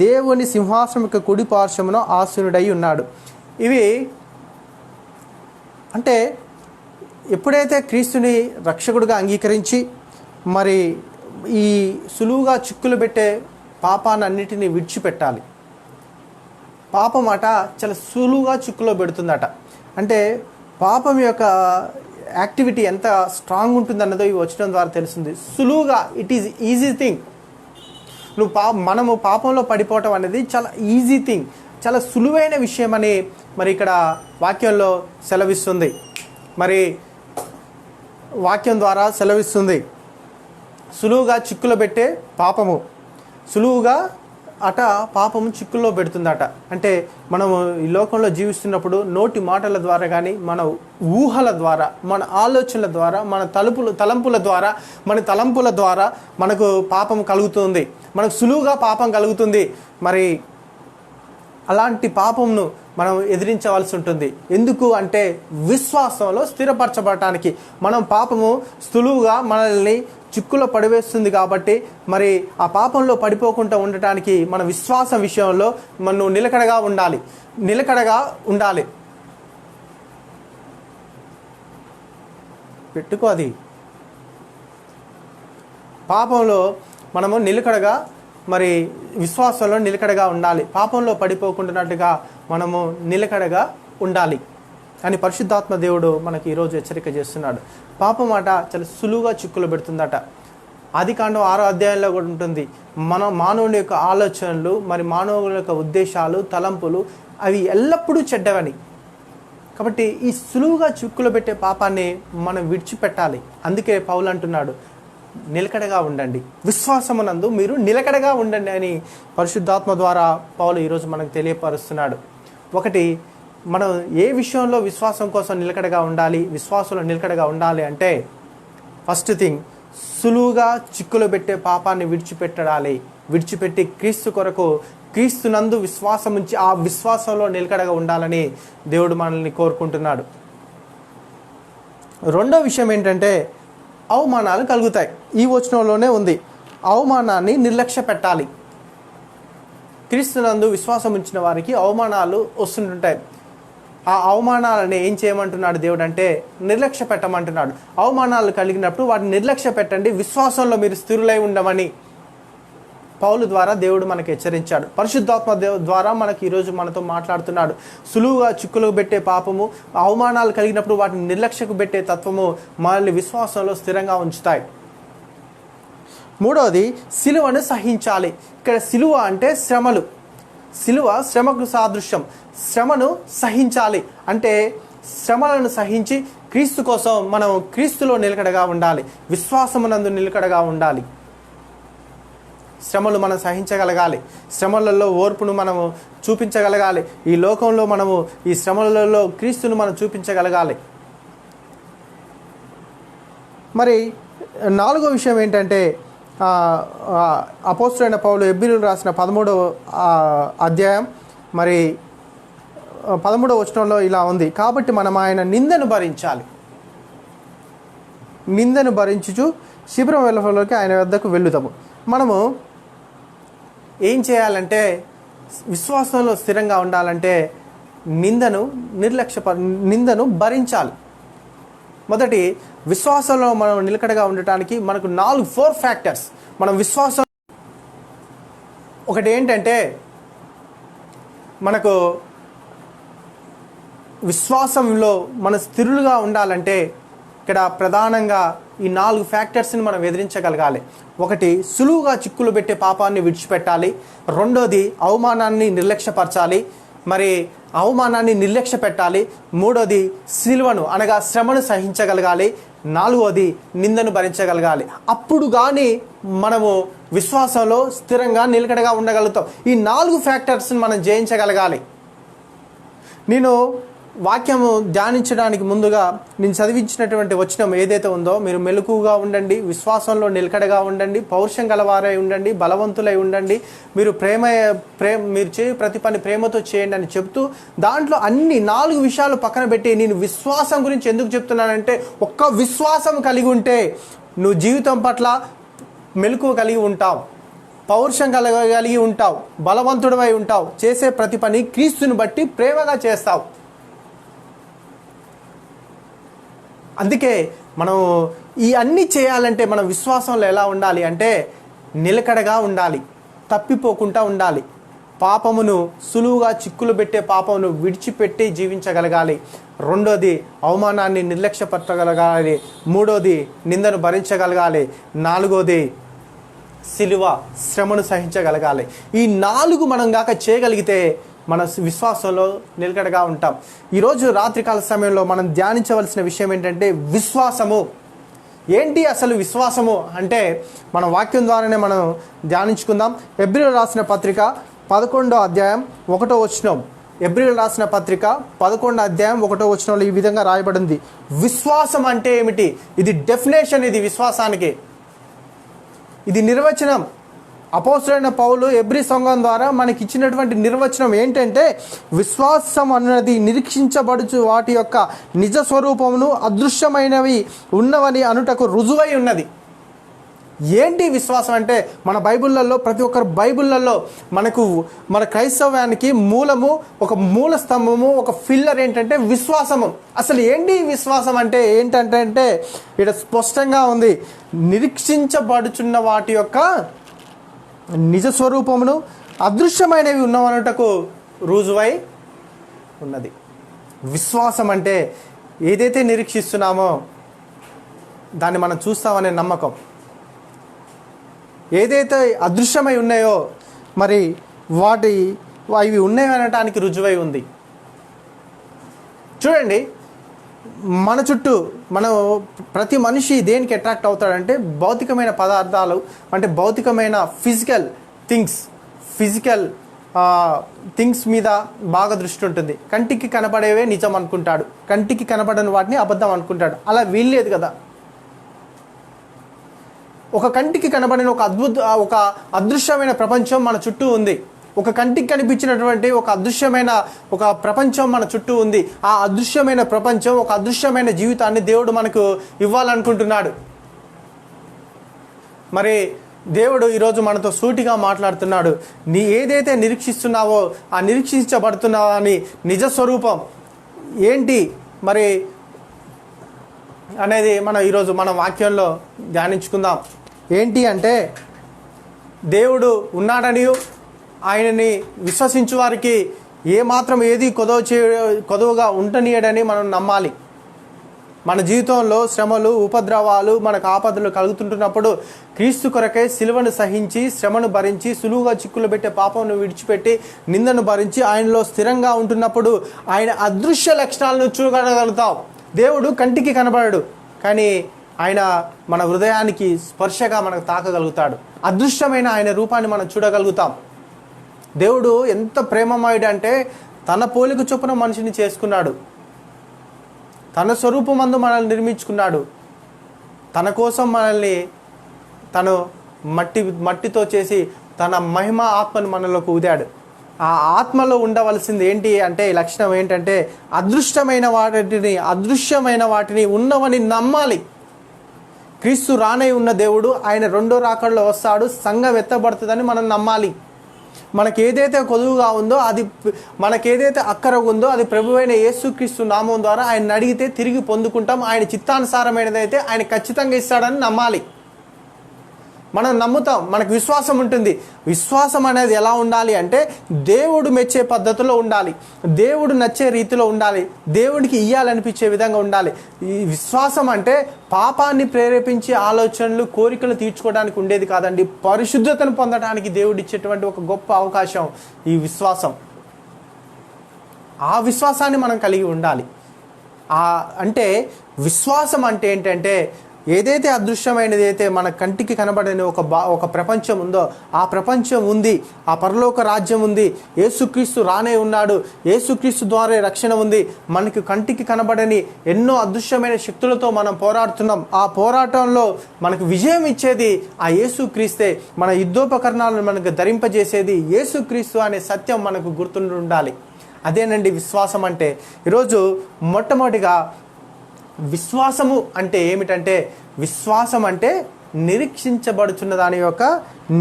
దేవుని సింహాసనం యొక్క కుడి పార్శ్వమున ఆసీనుడై ఉన్నాడు. ఇవి అంటే ఎప్పుడైతే క్రీస్తుని రక్షకుడిగా అంగీకరించి మరి ఈ సులువుగా చిక్కులు పెట్టే పాపాన్నిటిని విడిచిపెట్టాలి. పాపం అట చాలా సులువుగా చిక్కులో పెడుతుందట. అంటే పాపం యొక్క యాక్టివిటీ ఎంత స్ట్రాంగ్ ఉంటుందన్నదో ఈ వచనం ద్వారా తెలుస్తుంది. సులువుగా, ఇట్ ఈజ్ ఈజీ థింగ్. మనము పాపంలో పడిపోవటం అనేది చాలా ఈజీ థింగ్, చాలా సులువైన విషయం అని మరి ఇక్కడ వాక్యంలో సెలవిస్తుంది. మరి వాక్యం ద్వారా సెలవిస్తుంది. సులువుగా చిక్కులో పెట్టే పాపము, సులువుగా అట పాపము చిక్కుల్లో పెడుతుందట. అంటే మనము ఈ లోకంలో జీవిస్తున్నప్పుడు నోటి మాటల ద్వారా కానీ, మన ఊహల ద్వారా, మన ఆలోచనల ద్వారా, మన తలంపుల ద్వారా మనకు పాపం కలుగుతుంది, మనకు సులువుగా పాపం కలుగుతుంది. మరి అలాంటి పాపంను మనం ఎదిరించవలసి ఉంటుంది. ఎందుకు అంటే విశ్వాసంలో స్థిరపరచబడటానికి. మనం పాపము సులువుగా మనల్ని చిక్కులో పడివేస్తుంది కాబట్టి మరి ఆ పాపంలో పడిపోకుండా ఉండటానికి మన విశ్వాసం విషయంలో మనం నిలకడగా ఉండాలి. పెట్టుకో అది. పాపంలో మనము నిలకడగా మరి విశ్వాసంలో నిలకడగా ఉండాలి. పాపంలో పడిపోకుండానట్టుగా మనము నిలకడగా ఉండాలి అని పరిశుద్ధాత్మ దేవుడు మనకి ఈరోజు హెచ్చరిక చేస్తున్నాడు. పాపం మాట చాలా సులువుగా చిక్కులు పెడుతుందట. ఆదికాండం 6వ అధ్యాయంలో కూడా ఉంటుంది. మానవుని యొక్క ఆలోచనలు, మరి మానవుల యొక్క ఉద్దేశాలు, తలంపులు అవి ఎల్లప్పుడూ చెడ్డవని. కాబట్టి ఈ సులువుగా చిక్కులు పెట్టే పాపాన్ని మనం విడిచిపెట్టాలి. అందుకే పౌలు అంటున్నాడు, నిలకడగా ఉండండి, విశ్వాసమునందు మీరు నిలకడగా ఉండండి అని పరిశుద్ధాత్మ ద్వారా పౌలు ఈరోజు మనకు తెలియపరుస్తున్నాడు. ఒకటి, మనం ఏ విషయంలో విశ్వాసం కోసం నిలకడగా ఉండాలి, విశ్వాసంలో నిలకడగా ఉండాలి అంటే ఫస్ట్ థింగ్, సులువుగా చిక్కులు పెట్టే పాపాన్ని విడిచిపెట్టి క్రీస్తు కొరకు, క్రీస్తునందు విశ్వాసం ఉంచి ఆ విశ్వాసంలో నిలకడగా ఉండాలని దేవుడు మనల్ని కోరుకుంటున్నాడు. రెండో విషయం ఏంటంటే అవమానాలు కలుగుతాయి. ఈ వచనంలోనే ఉంది, అవమానాన్ని నిర్లక్ష్య పెట్టాలి. క్రీస్తునందు విశ్వాసం ఉంచిన వారికి అవమానాలు వస్తుంటాయి. ఆ అవమానాలని ఏం చేయమంటున్నాడు దేవుడు అంటే నిర్లక్ష్య పెట్టమంటున్నాడు. అవమానాలు కలిగినప్పుడు వాటిని నిర్లక్ష్య పెట్టండి, విశ్వాసంలో మీరు స్థిరులై ఉండమని పౌలు ద్వారా దేవుడు మనకు హెచ్చరించాడు. పరిశుద్ధాత్మ ద్వారా మనకు ఈరోజు మనతో మాట్లాడుతున్నాడు. సులువుగా చిక్కులు పెట్టే పాపము, అవమానాలు కలిగినప్పుడు వాటిని నిర్లక్ష్యకు పెట్టే తత్వము మనల్ని విశ్వాసంలో స్థిరంగా ఉంచుతాయి. మూడవది, సిలువను సహించాలి. ఇక్కడ సిలువ అంటే శ్రమలు. సిలువ శ్రమకు సాదృశ్యం. శ్రమను సహించాలి అంటే శ్రమలను సహించి క్రీస్తు కోసం మనం క్రీస్తులో నిలకడగా ఉండాలి, విశ్వాసమునందు నిలకడగా ఉండాలి. శ్రమలు మనం సహించగలగాలి, శ్రమలలో ఓర్పును మనము చూపించగలగాలి. ఈ లోకంలో మనము ఈ శ్రమలలో క్రీస్తును మనం చూపించగలగాలి. మరి నాలుగో విషయం ఏంటంటే అపోస్తలుడైన పౌలు హెబ్రీయులకు రాసిన 13వ అధ్యాయం మరి 13వ వచనంలో ఇలా ఉంది, కాబట్టి మనం ఆయన నిందను భరించుచు శిబిరం వెలుపలకి ఆయన వద్దకు వెళ్ళుతాము. మనము ఏం చేయాలంటే విశ్వాసంలో స్థిరంగా ఉండాలంటే నిందను భరించాలి. మొదటి, విశ్వాసంలో మనం నిలకడగా ఉండటానికి మనకు 4 ఫ్యాక్టర్స్. మనం విశ్వాసం ఒకటి ఏంటంటే మనకు విశ్వాసంలో మన స్థిరులుగా ఉండాలంటే ఇక్కడ ప్రధానంగా ఈ 4 ఫ్యాక్టర్స్ని మనం ఎదిరించగలగాలి. ఒకటి, సులువుగా చిక్కులు పెట్టే పాపాన్ని విడిచిపెట్టాలి. రెండోది, అవమానాన్ని నిర్లక్ష్యపరచాలి, మరి అవమానాన్ని నిర్లక్ష్య పెట్టాలి. మూడోది, సిలువను అనగా శ్రమను సహించగలగాలి. నాలుగోది, నిందను భరించగలగాలి. అప్పుడు కానీ మనము విశ్వాసంలో స్థిరంగా నిలకడగా ఉండగలుగుతాం. ఈ 4 ఫ్యాక్టర్స్ని మనం జయించగలగాలి. నేను వాక్యము ధ్యానించడానికి ముందుగా నేను చదివించినటువంటి వచనం ఏదైతే ఉందో, మీరు మెలకువగా ఉండండి, విశ్వాసంలో నిలకడగా ఉండండి, పౌరుషం గలవారై ఉండండి, బలవంతులై ఉండండి, మీరు మీరు చేయ ప్రతి పని ప్రేమతో చేయండి అని చెప్తూ దాంట్లో అన్ని 4 విషయాలు పక్కన పెట్టి నేను విశ్వాసం గురించి ఎందుకు చెప్తున్నానంటే, ఒక్క విశ్వాసం కలిగి ఉంటే నువ్వు జీవితం పట్ల మెలకువ కలిగి ఉంటావు, పౌరుషం కలిగి ఉంటావు, బలవంతుడివై ఉంటావు. చేసే ప్రతి పని క్రీస్తుని బట్టి ప్రేమగా చేస్తావు. అందుకే మనం ఈ అన్నీ చేయాలంటే మనం విశ్వాసంలో ఎలా ఉండాలి అంటే నిలకడగా ఉండాలి, తప్పిపోకుండా ఉండాలి. పాపమును సులువుగా చిక్కులు పెట్టే పాపమును విడిచిపెట్టి జీవించగలగాలి. రెండోది అవమానాన్ని నిర్లక్ష్యపరచగలగాలి. మూడోది నిందను భరించగలగాలి. నాలుగోది సిలువ శ్రమను సహించగలగాలి. ఈ 4 మనం గాక చేయగలిగితే మన విశ్వాసంలో నిలకడగా ఉంటాం. ఈరోజు రాత్రికాల సమయంలో మనం ధ్యానించవలసిన విషయం ఏంటంటే విశ్వాసము. ఏంటి అసలు విశ్వాసము అంటే మన వాక్యం ద్వారానే మనం ధ్యానించుకుందాం. హెబ్రీయులకు రాసిన పత్రిక 11వ అధ్యాయం 1వ వచనం. హెబ్రీయులకు రాసిన పత్రిక 11వ అధ్యాయం 1వ వచనంలో ఈ విధంగా రాయబడింది. విశ్వాసం అంటే ఏమిటి? ఇది డెఫినేషన్, ఇది విశ్వాసానికి, ఇది నిర్వచనం. అపోస్తలుడైన పౌలు హెబ్రీ సంఘం ద్వారా మనకి ఇచ్చినటువంటి నిర్వచనం ఏంటంటే విశ్వాసం అన్నది నిరీక్షించబడుచు వాటి యొక్క నిజ స్వరూపమును అదృశ్యమైనవి ఉన్నవని అనుటకు రుజువై ఉన్నది. ఏంటి విశ్వాసం అంటే మన బైబిళ్ళల్లో, ప్రతి ఒక్కరు బైబిళ్ళల్లో మన క్రైస్తవానికి మూలము, ఒక మూల స్తంభము, ఒక ఫిల్లర్ ఏంటంటే విశ్వాసము. అసలు ఏంటి విశ్వాసం అంటే ఏంటంటే ఇక్కడ స్పష్టంగా ఉంది, నిరీక్షించబడుచున్న వాటి యొక్క నిజ స్వరూపమును అదృశ్యమైనవి ఉన్నవనుటకు రుజువై ఉన్నది. విశ్వాసం అంటే ఏదైతే నిరీక్షిస్తున్నామో దాన్ని మనం చూస్తామనే నమ్మకం. ఏదైతే అదృశ్యమై ఉన్నాయో మరి అవి ఉన్నాయి అనటానికి రుజువై ఉంది. చూడండి, మన చుట్టూ ప్రతి మనిషి దేనికి అట్రాక్ట్ అవుతాడంటే భౌతికమైన పదార్థాలు, అంటే భౌతికమైన ఫిజికల్ థింగ్స్ మీద బాగా దృష్టి ఉంటుంది. కంటికి కనబడేవే నిజం అనుకుంటాడు, కంటికి కనబడని వాటిని అబద్ధం అనుకుంటాడు. అలా వీల్లేదు కదా. ఒక కంటికి కనబడిన ఒక అదృశ్యమైన ప్రపంచం మన చుట్టూ ఉంది. ఒక కంటికి కనిపించినటువంటి ఒక అదృశ్యమైన ఒక ప్రపంచం మన చుట్టూ ఉంది. ఆ అదృశ్యమైన ప్రపంచం, ఒక అదృశ్యమైన జీవితాన్ని దేవుడు మనకు ఇవ్వాలనుకుంటున్నాడు. మరి దేవుడు ఈరోజు మనతో సూటిగా మాట్లాడుతున్నాడు. నీ ఏదైతే నిరీక్షిస్తున్నావో ఆ నిరీక్షించబడుతున్నావో అని నిజ స్వరూపం ఏంటి మరి అనేది మనం ఈరోజు మన వాక్యంలో ధ్యానించుకుందాం. ఏంటి అంటే దేవుడు ఉన్నాడని, ఆయనని విశ్వసించు వారికి ఏమాత్రం ఏది కొదవగా ఉండనీయడని మనం నమ్మాలి. మన జీవితంలో శ్రమలు, ఉపద్రవాలు, మనకు ఆపదలు కలుగుతుంటున్నప్పుడు క్రీస్తు కొరకై సిలువను సహించి, శ్రమను భరించి, సులువుగా చిక్కులు పెట్టే పాపమును విడిచిపెట్టి, నిందను భరించి ఆయనలో స్థిరంగా ఉంటున్నప్పుడు ఆయన అదృశ్య లక్షణాలను చూడగలుగుతాం. దేవుడు కంటికి కనబడడు, కానీ ఆయన మన హృదయానికి స్పర్శగా మనకు తాకగలుగుతాడు. అదృశ్యమైన ఆయన రూపాన్ని మనం చూడగలుగుతాం. దేవుడు ఎంత ప్రేమమయుడు అంటే తన పోలిక చొప్పున మనిషిని చేసుకున్నాడు, తన స్వరూపమందు మనల్ని నిర్మించుకున్నాడు. తన కోసం మనల్ని తను మట్టితో చేసి తన మహిమ ఆత్మను మనలోకి ఊదాడు. ఆ ఆత్మలో ఉండవలసింది ఏంటి అంటే లక్షణం ఏంటంటే అదృశ్యమైన వాటిని ఉన్నవని నమ్మాలి. క్రీస్తు రానై ఉన్న దేవుడు ఆయన రెండో రాకడలో వస్తాడు, సంఘం ఎత్తబడుతుందని మనం నమ్మాలి. మనకేదైతే కొదువుగా ఉందో, మనకేదైతే అక్కర ఉందో అది ప్రభువైన యేసుక్రీస్తు నామం ద్వారా ఆయన అడిగితే తిరిగి పొందుకుంటాం. ఆయన చిత్తానుసారమైనదైతే ఆయన ఖచ్చితంగా ఇస్తాడని నమ్మాలి. మనం నమ్ముతాం, మనకు విశ్వాసం ఉంటుంది. విశ్వాసం అనేది ఎలా ఉండాలి అంటే దేవుడు మెచ్చే పద్ధతిలో ఉండాలి, దేవుడు నచ్చే రీతిలో ఉండాలి, దేవుడికి ఇయ్యాలనిపించే విధంగా ఉండాలి. ఈ విశ్వాసం అంటే పాపాన్ని ప్రేరేపించే ఆలోచనలు, కోరికలు తీర్చుకోవడానికి ఉండేది కాదండి. పరిశుద్ధతను పొందడానికి దేవుడు ఇచ్చేటువంటి ఒక గొప్ప అవకాశం ఈ విశ్వాసం. ఆ విశ్వాసాన్ని మనం కలిగి ఉండాలి. అంటే విశ్వాసం అంటే ఏంటంటే ఏదైతే అదృశ్యమైనది అయితే మన కంటికి కనబడని ఒక ప్రపంచం ఉందో ఆ ప్రపంచం ఉంది, ఆ పరలోక రాజ్యం ఉంది, యేసుక్రీస్తు రానే ఉన్నాడు, యేసుక్రీస్తు ద్వారా రక్షణ ఉంది. మనకి కంటికి కనబడని ఎన్నో అదృశ్యమైన శక్తులతో మనం పోరాడుతున్నాం. ఆ పోరాటంలో మనకు విజయం ఇచ్చేది ఆ యేసుక్రీస్తే. మన యుద్ధోపకరణాలను మనకు ధరింపజేసేది యేసుక్రీస్తు అనే సత్యం మనకు గుర్తుండి ఉండాలి. అదేనండి విశ్వాసం అంటే. ఈరోజు మొట్టమొదటిగా విశ్వాసము అంటే ఏమిటంటే, విశ్వాసం అంటే నిరీక్షించబడుచున్న దాని యొక్క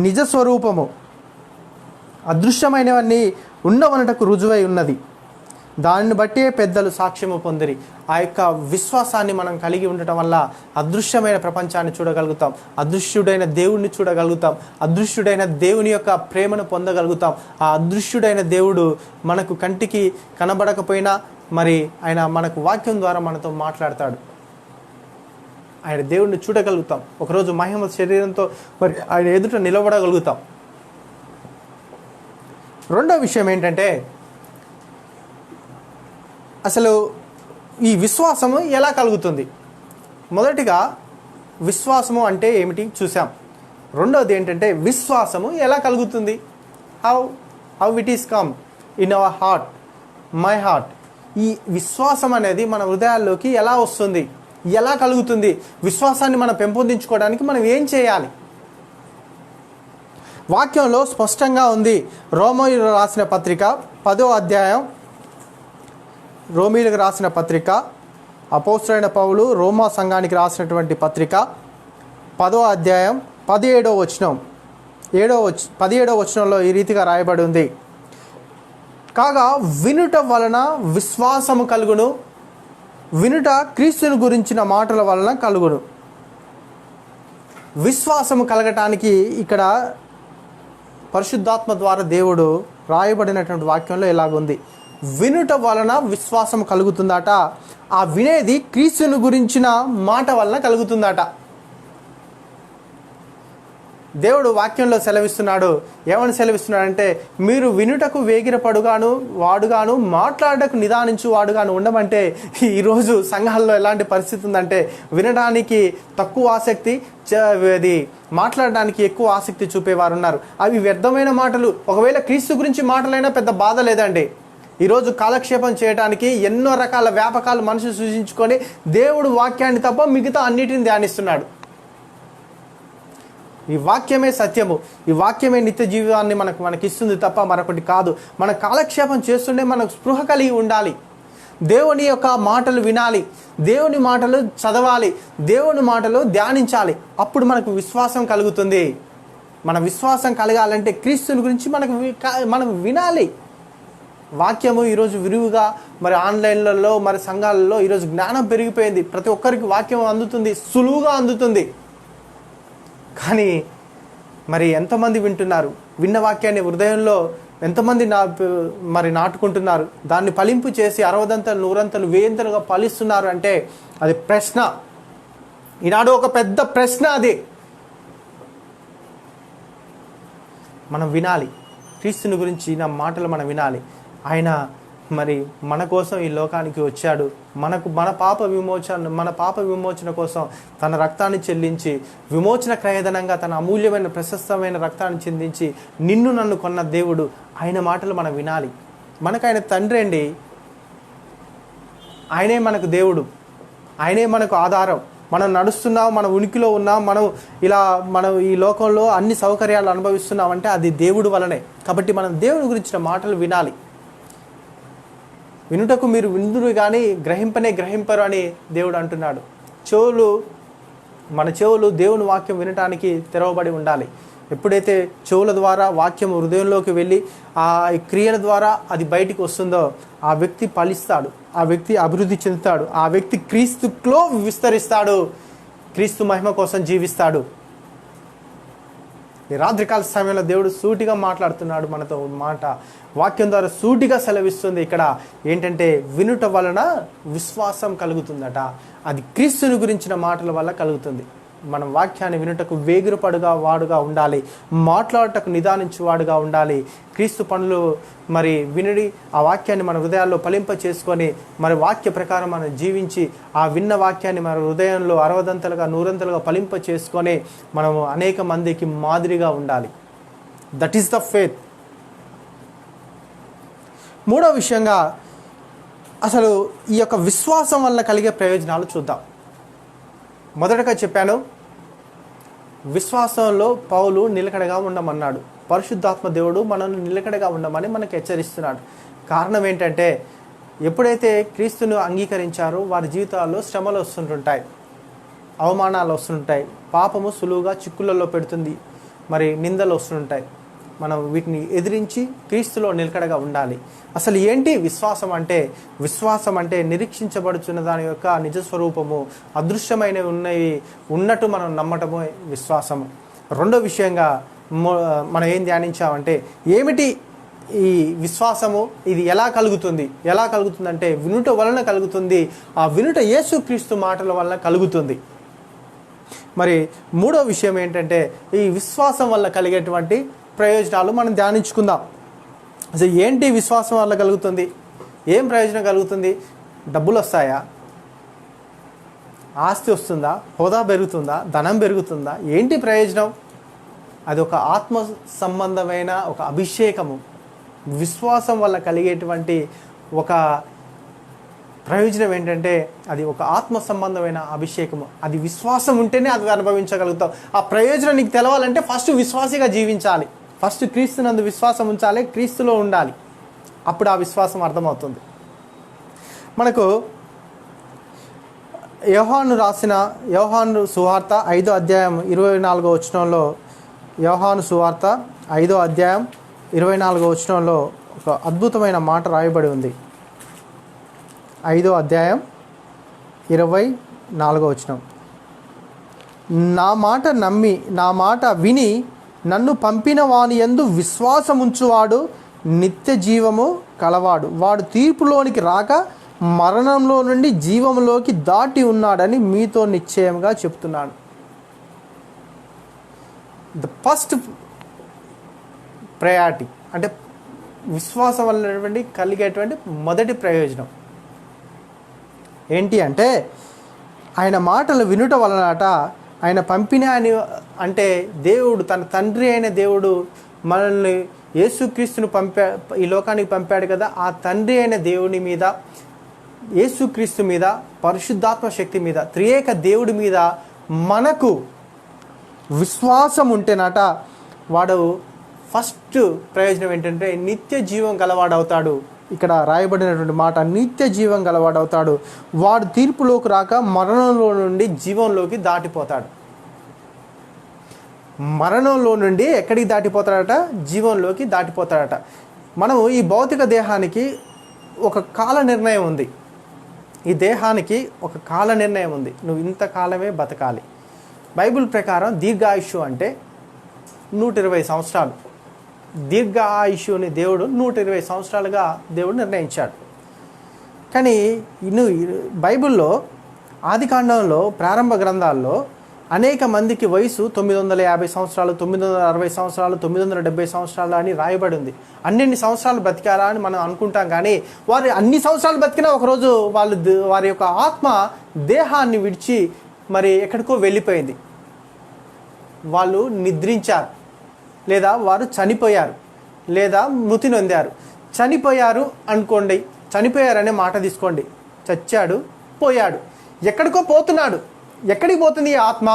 నిజ స్వరూపము, అదృశ్యమైనవన్నీ ఉండవనటకు రుజువై ఉన్నది. దానిని బట్టే పెద్దలు సాక్ష్యము పొందిరి. ఆ యొక్క విశ్వాసాన్ని మనం కలిగి ఉండటం వల్ల అదృశ్యమైన ప్రపంచాన్ని చూడగలుగుతాం, అదృశ్యుడైన దేవుడిని చూడగలుగుతాం, అదృశ్యుడైన దేవుని యొక్క ప్రేమను పొందగలుగుతాం. ఆ అదృశ్యుడైన దేవుడు మనకు కంటికి కనబడకపోయినా మరి ఆయన మనకు వాక్యం ద్వారా మనతో మాట్లాడతాడు. ఆయన దేవుడిని చూడగలుగుతాం. ఒకరోజు మహిమ శరీరంతో మరి ఆయన ఎదుట నిలబడగలుగుతాం. రెండో విషయం ఏంటంటే, అసలు ఈ విశ్వాసము ఎలా కలుగుతుంది? మొదటిగా విశ్వాసము అంటే ఏమిటి చూసాం. రెండోది ఏంటంటే విశ్వాసము ఎలా కలుగుతుంది? How it is come in our heart, my heart. ఈ విశ్వాసం అనేది మన హృదయాల్లోకి ఎలా వస్తుంది, ఎలా కలుగుతుంది? విశ్వాసాన్ని మనం పెంపొందించుకోవడానికి మనం ఏం చేయాలి? వాక్యంలో స్పష్టంగా ఉంది. రోమీయులకు రాసిన పత్రిక 10వ అధ్యాయం, రోమీయులకు రాసిన పత్రిక, అపోస్తలుడైన పౌలు రోమా సంఘానికి రాసినటువంటి పత్రిక 10వ అధ్యాయం 17వ వచనం, 17వ వచనంలో ఈ రీతిగా రాయబడి ఉంది. కాగా వినుట వలన విశ్వాసము కలుగును, వినుట క్రీస్తుని గురించిన మాటల వలన కలుగును. విశ్వాసము కలగటానికి ఇక్కడ పరిశుద్ధాత్మ ద్వారా దేవుడు రాయబడినటువంటి వాక్యంలో ఇలాగుంది. వినుట వలన విశ్వాసం కలుగుతుందట. ఆ వినేది క్రీస్తుని గురించిన మాట వలన కలుగుతుందట. దేవుడు వాక్యంలో సెలవిస్తున్నాడు. ఏమని సెలవిస్తున్నాడంటే, మీరు వినుటకు వేగిరపడుగాను వాడుగాను, మాట్లాడటకు నిదానించు వాడుగాను ఉండమంటే, ఈరోజు సంఘాల్లో ఎలాంటి పరిస్థితి ఉందంటే, వినడానికి తక్కువ ఆసక్తి, అది మాట్లాడడానికి ఎక్కువ ఆసక్తి చూపేవారు ఉన్నారు. అవి వ్యర్థమైన మాటలు. ఒకవేళ క్రీస్తు గురించి మాటలైనా పెద్ద బాధ లేదండి. ఈరోజు కాలక్షేపం చేయడానికి ఎన్నో రకాల వ్యాపకాలు మనిషి సృష్టించుకొని దేవుడు వాక్యాన్ని తప్ప మిగతా అన్నిటిని ధ్యానిస్తున్నాడు. ఈ వాక్యమే సత్యము, ఈ వాక్యమే నిత్య జీవాన్ని మనకిస్తుంది తప్ప మరొకటి కాదు. మన కాలక్షేపం చేస్తుండే మనకు స్పృహ కలిగి ఉండాలి. దేవుని యొక్క మాటలు వినాలి, దేవుని మాటలు చదవాలి, దేవుని మాటలు ధ్యానించాలి. అప్పుడు మనకు విశ్వాసం కలుగుతుంది. మన విశ్వాసం కలగాలంటే క్రీస్తుని గురించి మనం వినాలి. వాక్యము ఈరోజు విరివిగా మరి ఆన్లైన్లలో మరి సంఘాలలో ఈరోజు జ్ఞానం పెరిగిపోయింది. ప్రతి ఒక్కరికి వాక్యం అందుతుంది, సులువుగా అందుతుంది. కానీ మరి ఎంతమంది వింటున్నారు? విన్న వాక్యాన్ని హృదయంలో ఎంతమంది మరి నాటుకుంటున్నారు? దాన్ని ఫలింపు చేసి 60ంతలు 100ంతలు 1000ంతలుగా ఫలిస్తున్నారు అంటే అది ప్రశ్న. ఈనాడు ఒక పెద్ద ప్రశ్న అది. మనం వినాలి. క్రీస్తుని గురించి నా మాటలు మనం వినాలి. ఆయన మరి మన కోసం ఈ లోకానికి వచ్చాడు. మన పాప విమోచన కోసం తన రక్తాన్ని చెల్లించి, విమోచన క్రయధనంగా తన అమూల్యమైన ప్రశస్తమైన రక్తాన్ని చెందించి నిన్ను నన్ను కొన్న దేవుడు. ఆయన మాటలు మనం వినాలి. మనకు ఆయన తండ్రి అండి. ఆయనే మనకు దేవుడు, ఆయనే మనకు ఆధారం. మనం నడుస్తున్నాం, మన ఉనికిలో ఉన్నాం, మనం ఈ లోకంలో అన్ని సౌకర్యాలు అనుభవిస్తున్నామంటే అది దేవుడు వలనే. కాబట్టి మనం దేవుని గురించిన మాటలు వినాలి. వినుటకు మీరు విందురు కానీ గ్రహింపరు అని దేవుడు అంటున్నాడు. మన చెవులు దేవుని వాక్యం వినటానికి తెరవబడి ఉండాలి. ఎప్పుడైతే చెవుల ద్వారా వాక్యం హృదయంలోకి వెళ్ళి ఆ క్రియల ద్వారా అది బయటికి వస్తుందో ఆ వ్యక్తి ఫలిస్తాడు, ఆ వ్యక్తి అభివృద్ధి చెందుతాడు, ఆ వ్యక్తి క్రీస్తులో విస్తరిస్తాడు, క్రీస్తు మహిమ కోసం జీవిస్తాడు. ఈ రాత్రికాల సమయంలో దేవుడు సూటిగా మాట్లాడుతున్నాడు మనతో. మాట వాక్యం ద్వారా సూటిగా సెలవిస్తుంది. ఇక్కడ ఏంటంటే వినుట వలన విశ్వాసం కలుగుతుందట. అది క్రీస్తుని గురించిన మాటల వల్ల కలుగుతుంది. మనం వాక్యాన్ని వినుటకు వేగిరపడుగా వాడుగా ఉండాలి, మాట్లాడటకు నిదానించువాడుగా ఉండాలి. క్రీస్తు పనులు మరి వినడి ఆ వాక్యాన్ని మన హృదయాల్లో ఫలింప చేసుకొని మరి వాక్య ప్రకారం మనం జీవించి ఆ విన్న వాక్యాన్ని మన హృదయంలో 60ంతలుగా 100ంతలుగా ఫలింప చేసుకొని మనము అనేక మందికి మాదిరిగా ఉండాలి. That is the faith. మూడో విషయంగా అసలు ఈ యొక్క విశ్వాసం వల్ల కలిగే ప్రయోజనాలు చూద్దాం. మొదటగా చెప్పాను, విశ్వాసంలో పౌలు నిలకడగా ఉండమన్నాడు. పరిశుద్ధాత్మ దేవుడు మనల్ని నిలకడగా ఉండమని మనకు హెచ్చరిస్తున్నాడు. కారణం ఏంటంటే ఎప్పుడైతే క్రీస్తును అంగీకరించారో వారి జీవితాల్లో శ్రమలు వస్తుంటుంటాయి. అవమానాలు వస్తుంటాయి, పాపము సులువుగా చిక్కులలో పెడుతుంది, మరి నిందలు వస్తుంటాయి. మనం వీటిని ఎదిరించి క్రీస్తులో నిలకడగా ఉండాలి. అసలు ఏంటి విశ్వాసం అంటే? విశ్వాసం అంటే నిరీక్షించబడుచున్న దాని యొక్క నిజస్వరూపము, అదృశ్యమైనవి ఉన్నవి ఉన్నట్టు మనం నమ్మటము విశ్వాసము. రెండో విషయంగా మనం ఏం ధ్యానించామంటే, ఏమిటి ఈ విశ్వాసము? ఇది ఎలా కలుగుతుంది? ఎలా కలుగుతుందంటే వినుట వలన కలుగుతుంది. ఆ వినుట యేసుక్రీస్తు మాటల వలన కలుగుతుంది. మరి మూడో విషయం ఏంటంటే, ఈ విశ్వాసం వల్ల కలిగేటువంటి ప్రయోజనాలు మనం ధ్యానించుకుందాం. అసలు ఏంటి విశ్వాసం వల్ల కలుగుతుంది? ఏం ప్రయోజనం కలుగుతుంది? డబ్బులు వస్తాయా? ఆస్తి వస్తుందా? హోదా పెరుగుతుందా? ధనం పెరుగుతుందా? ఏంటి ప్రయోజనం? అది ఒక ఆత్మ సంబంధమైన ఒక అభిషేకము. విశ్వాసం వల్ల కలిగేటువంటి ఒక ప్రయోజనం ఏంటంటే, అది ఒక ఆత్మ సంబంధమైన అభిషేకము. అది విశ్వాసం ఉంటేనే అది అనుభవించగలుగుతావు. ఆ ప్రయోజనం నీకు తెలవాలంటే ఫస్ట్ విశ్వాసిగా జీవించాలి. ఫస్ట్ క్రీస్తునందు విశ్వాసం ఉంచాలి, క్రీస్తులో ఉండాలి. అప్పుడు ఆ విశ్వాసం అర్థమవుతుంది. మనకు యోహాను సువార్త 5వ అధ్యాయం 24వ వచనంలో, యోహాను సువార్త 5వ అధ్యాయం 24వ వచనంలో ఒక అద్భుతమైన మాట రాయబడి ఉంది. 5వ అధ్యాయం 24వ వచనం, నా మాట విని నన్ను పంపిన వాని యందు విశ్వాసముంచువాడు నిత్య జీవము కలవాడు. వాడు తీర్పులోనికి రాక మరణంలో నుండి జీవంలోకి దాటి ఉన్నాడని మీతో నిశ్చయంగా చెప్తున్నాను. ద ఫస్ట్ ప్రయారిటీ అంటే విశ్వాసం వల్ల కలిగేటువంటి మొదటి ప్రయోజనం ఏంటి అంటే, ఆయన మాటలు వినుట వలనట, ఆయన పంపిన అని అంటే దేవుడు, తన తండ్రి అయిన దేవుడు మనల్ని యేసుక్రీస్తును ఈ లోకానికి పంపాడు కదా. ఆ తండ్రి అయిన దేవుని మీద, యేసుక్రీస్తు మీద, పరిశుద్ధాత్మ శక్తి మీద, త్రియేక దేవుడి మీద మనకు విశ్వాసం ఉంటేనట, వాడు ఫస్ట్ ప్రయోజనం ఏంటంటే నిత్య జీవం గలవాడవుతాడు. ఇక్కడ రాయబడినటువంటి మాట, నిత్య జీవం గలవాడవుతాడు. వాడు తీర్పులోకి రాక మరణంలో నుండి జీవంలోకి దాటిపోతాడు. మరణంలో నుండి ఎక్కడికి దాటిపోతాడట? జీవంలోకి దాటిపోతాడట. మనము ఈ భౌతిక దేహానికి ఒక కాల నిర్ణయం ఉంది. ఈ దేహానికి ఒక కాల నిర్ణయం ఉంది. నువ్వు ఇంతకాలమే బతకాలి. బైబిల్ ప్రకారం దీర్ఘాయుషు అంటే 120 సంవత్సరాలు. దీర్ఘ ఆయుష్ని దేవుడు 120 సంవత్సరాలుగా దేవుడు నిర్ణయించాడు. కానీ బైబిల్లో ఆదికాండంలో, ప్రారంభ గ్రంథాల్లో అనేక మందికి వయసు 950 సంవత్సరాలు, 960 సంవత్సరాలు, 970 సంవత్సరాలు అని రాయబడి ఉంది. అన్ని సంవత్సరాలు బతికారా అని మనం అనుకుంటాం. కానీ వారు అన్ని సంవత్సరాలు బతికినా ఒకరోజు వారి యొక్క ఆత్మ దేహాన్ని విడిచి మరి ఎక్కడికో వెళ్ళిపోయింది. వాళ్ళు నిద్రించారు, లేదా వారు చనిపోయారు, లేదా మృతి నొందారు. చనిపోయారు అనుకోండి, చనిపోయారనే మాట తీసుకోండి. చచ్చాడు, పోయాడు, ఎక్కడికో పోతున్నాడు. ఎక్కడికి పోతుంది ఈ ఆత్మ?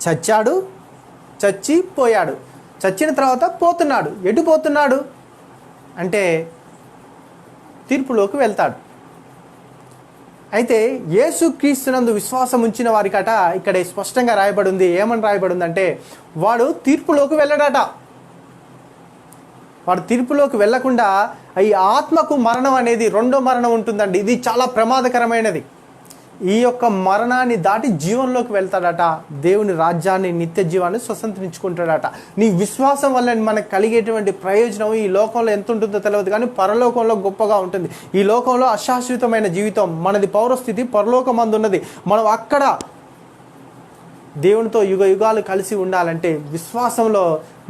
చచ్చాడు, చచ్చిపోయాడు, చచ్చిన తర్వాత పోతున్నాడు. ఎటు పోతున్నాడు అంటే తీర్పులోకి వెళ్తాడు. అయితే యేసుక్రీస్తునందు విశ్వాసం ఉంచిన వారికట ఇక్కడ స్పష్టంగా రాయబడి ఉంది. ఏమని రాయబడి ఉందంటే, వాడు తీర్పులోకి వెళ్ళడట. వాడు తీర్పులోకి వెళ్లకుండా ఈ ఆత్మకు మరణం అనేది రెండో మరణం ఉంటుందండి. ఇది చాలా ప్రమాదకరమైనది. ఈ యొక్క మరణాన్ని దాటి జీవంలోకి వెళ్తాడట. దేవుని రాజ్యాన్ని, నిత్య జీవాన్ని స్వతంత్రించుకుంటాడట. నీ విశ్వాసం వల్ల మనకు కలిగేటువంటి ప్రయోజనం ఈ లోకంలో ఎంత ఉంటుందో తెలియదు, కానీ పరలోకంలో గొప్పగా ఉంటుంది. ఈ లోకంలో అశాశ్వతమైన జీవితం మనది. పౌరస్థితి పరలోకమందు ఉన్నది. మనం అక్కడ దేవునితో యుగ యుగాలు కలిసి ఉండాలంటే విశ్వాసంలో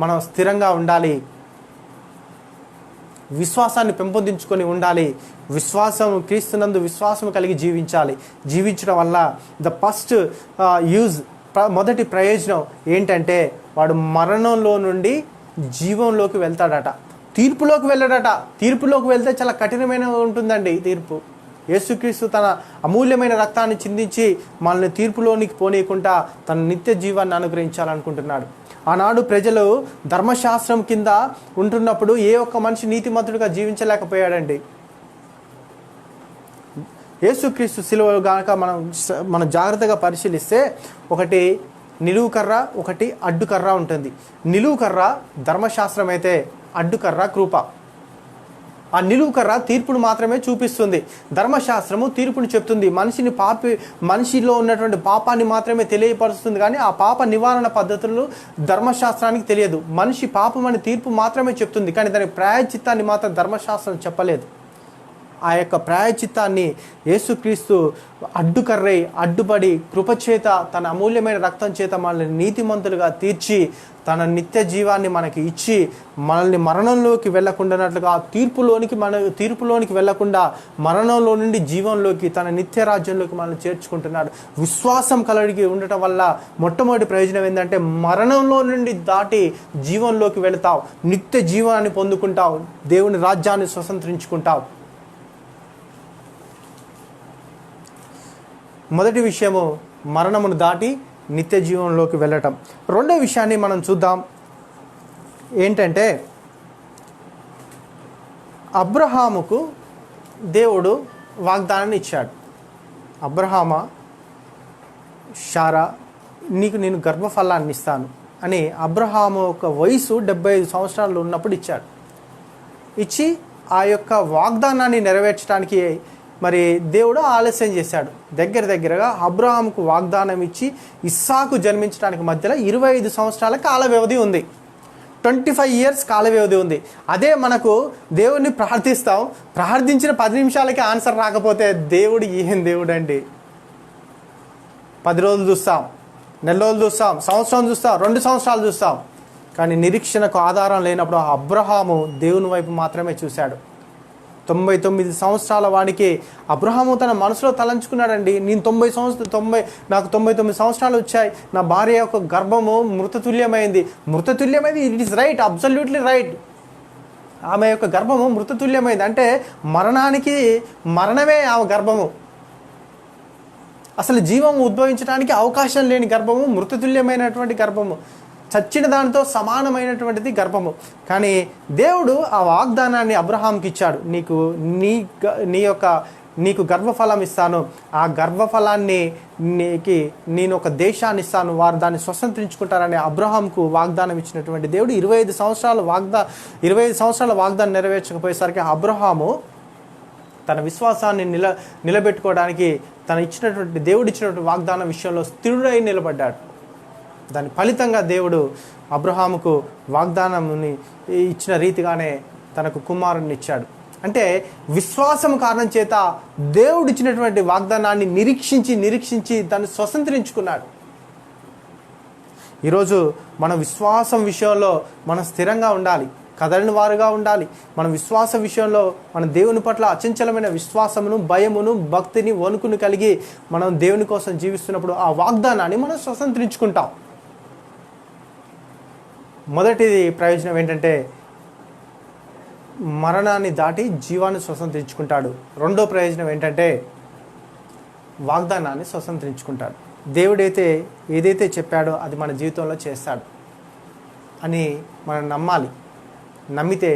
మనం స్థిరంగా ఉండాలి. విశ్వాసాన్ని పెంపొందించుకొని ఉండాలి. విశ్వాసం, క్రీస్తునందు విశ్వాసం కలిగి జీవించాలి. జీవించడం వల్ల ద ఫస్ట్ మొదటి ప్రయోజనం ఏంటంటే, వాడు మరణంలో నుండి జీవంలోకి వెళ్తాడట. తీర్పులోకి వెళ్ళడట. తీర్పులోకి వెళ్తే చాలా కఠినమైన ఉంటుందండి తీర్పు. యేసుక్రీస్తు తన అమూల్యమైన రక్తాన్ని చిందించి మనల్ని తీర్పులోనికి పోనీయకుండా తన నిత్య జీవాన్ని అనుగ్రహించాలనుకుంటున్నాడు. ఆనాడు ప్రజలు ధర్మశాస్త్రం కింద ఉంటున్నప్పుడు ఏ ఒక్క మనిషి నీతిమంతుడిగా జీవించలేకపోయాడండి. యేసుక్రీస్తు శిలువ కనుక మనం జాగ్రత్తగా పరిశీలిస్తే ఒకటి నిలువు కర్ర, ఒకటి అడ్డుకర్ర ఉంటుంది. నిలువు కర్ర ధర్మశాస్త్రం అయితే అడ్డుకర్ర కృప. ఆ నిలువు కర్ర తీర్పును మాత్రమే చూపిస్తుంది. ధర్మశాస్త్రము తీర్పును చెప్తుంది. మనిషిలో ఉన్నటువంటి పాపాన్ని మాత్రమే తెలియపరుస్తుంది, కానీ ఆ పాప నివారణ పద్ధతులు ధర్మశాస్త్రానికి తెలియదు. మనిషి పాపం అని తీర్పు మాత్రమే చెప్తుంది, కానీ దాని ప్రాయశ్చిత్తాన్ని మాత్రం ధర్మశాస్త్రం చెప్పలేదు. ఆ యొక్క ప్రాయశ్చిత్తాన్ని యేసుక్రీస్తు అడ్డుకర్రై అడ్డుపడి కృపచేత తన అమూల్యమైన రక్తం చేత మనల్ని నీతిమంతులుగా తీర్చి తన నిత్య జీవాన్ని మనకి ఇచ్చి మనల్ని మరణంలోకి వెళ్ళకుండానట్లుగా తీర్పులోనికి వెళ్ళకుండా మరణంలో నుండి జీవంలోకి తన నిత్య రాజ్యంలోకి మనల్ని చేర్చుకుంటున్నాడు. విశ్వాసం కలిగి ఉండటం వల్ల మొట్టమొదటి ప్రయోజనం ఏంటంటే మరణంలో నుండి దాటి జీవంలోకి వెళతావు, నిత్య జీవాన్ని పొందుకుంటావు, దేవుని రాజ్యాన్ని స్వతంత్రించుకుంటావు. మొదటి విషయము మరణమును దాటి నిత్య జీవంలోకి వెళ్ళటం. రెండో విషయాన్ని మనం చూద్దాం. ఏంటంటే అబ్రహాముకు దేవుడు వాగ్దానాన్ని ఇచ్చాడు. అబ్రహామా, శారా, నీకు నేను గర్భఫలాన్ని ఇస్తాను అని అబ్రహాము యొక్క వయసు 75 సంవత్సరాలు ఉన్నప్పుడు ఇచ్చాడు. ఇచ్చి ఆ యొక్క వాగ్దానాన్ని నెరవేర్చడానికి మరి దేవుడు ఆలస్యం చేశాడు. దగ్గరగా అబ్రహాముకు వాగ్దానం ఇచ్చి ఇస్సాకు జన్మించడానికి మధ్యలో 25 సంవత్సరాల కాల వ్యవధి ఉంది. 25 years కాల వ్యవధి ఉంది. అదే మనకు దేవుడిని ప్రార్థించిన 10 నిమిషాలకి ఆన్సర్ రాకపోతే దేవుడు ఏం దేవుడు అండి. 10 రోజులు చూస్తాం, నెల రోజులు చూస్తాం, సంవత్సరం చూస్తాం, 2 సంవత్సరాలు చూస్తాం, కానీ నిరీక్షణకు ఆధారం లేనప్పుడు అబ్రహాము దేవుని వైపు మాత్రమే చూశాడు. 99 సంవత్సరాల వాడికి అబ్రహాము తన మనసులో తలంచుకున్నాడండి, నేను నాకు 99 సంవత్సరాలు వచ్చాయి, నా భార్య యొక్క గర్భము మృతతుల్యమైంది. It is right, absolutely right. ఆమె యొక్క గర్భము మృతతుల్యమైంది అంటే మరణమే ఆమె గర్భము. అసలు జీవం ఉద్భవించడానికి అవకాశం లేని గర్భము, మృతతుల్యమైనటువంటి గర్భము, చచ్చిన దానితో సమానమైనటువంటిది గర్భము. కానీ దేవుడు ఆ వాగ్దానాన్ని అబ్రహాంకి ఇచ్చాడు. నీకు గర్భఫలం ఇస్తాను, ఆ గర్భఫలాన్ని నేను ఒక దేశాన్ని ఇస్తాను, వారు దాన్ని స్వతంత్రించుకుంటారని అబ్రహాంకు వాగ్దానం ఇచ్చినటువంటి దేవుడు 25 సంవత్సరాల వాగ్దానం నెరవేర్చకపోయేసరికి అబ్రహాము తన విశ్వాసాన్ని నిలబెట్టుకోవడానికి దేవుడు ఇచ్చినటువంటి వాగ్దానం విషయంలో స్థిరుడై నిలబడ్డాడు. దాని ఫలితంగా దేవుడు అబ్రహాముకు వాగ్దానాన్ని ఇచ్చిన రీతిగానే తనకు కుమారుని ఇచ్చాడు. అంటే విశ్వాసం కారణం చేత దేవుడు ఇచ్చినటువంటి వాగ్దానాన్ని నిరీక్షించి దాన్ని స్వతంత్రించుకున్నాడు. ఈరోజు మన విశ్వాసం విషయంలో మనం స్థిరంగా ఉండాలి, కదలని వారుగా ఉండాలి. మన విశ్వాస విషయంలో మన దేవుని పట్ల అచంచలమైన విశ్వాసమును, భయమును, భక్తిని, వణుకును కలిగి మనం దేవుని కోసం జీవిస్తున్నప్పుడు ఆ వాగ్దానాన్ని మనం స్వతంత్రించుకుంటాం. మొదటిది ప్రయోజనం ఏంటంటే మరణాన్ని దాటి జీవాన్ని స్వతంత్రించుకుంటాడు. రెండో ప్రయోజనం ఏంటంటే వాగ్దానాన్ని స్వతంత్రించుకుంటాడు. దేవుడైతే ఏదైతే చెప్పాడో అది మన జీవితంలో చేస్తాడు అని మనం నమ్మాలి. నమ్మితే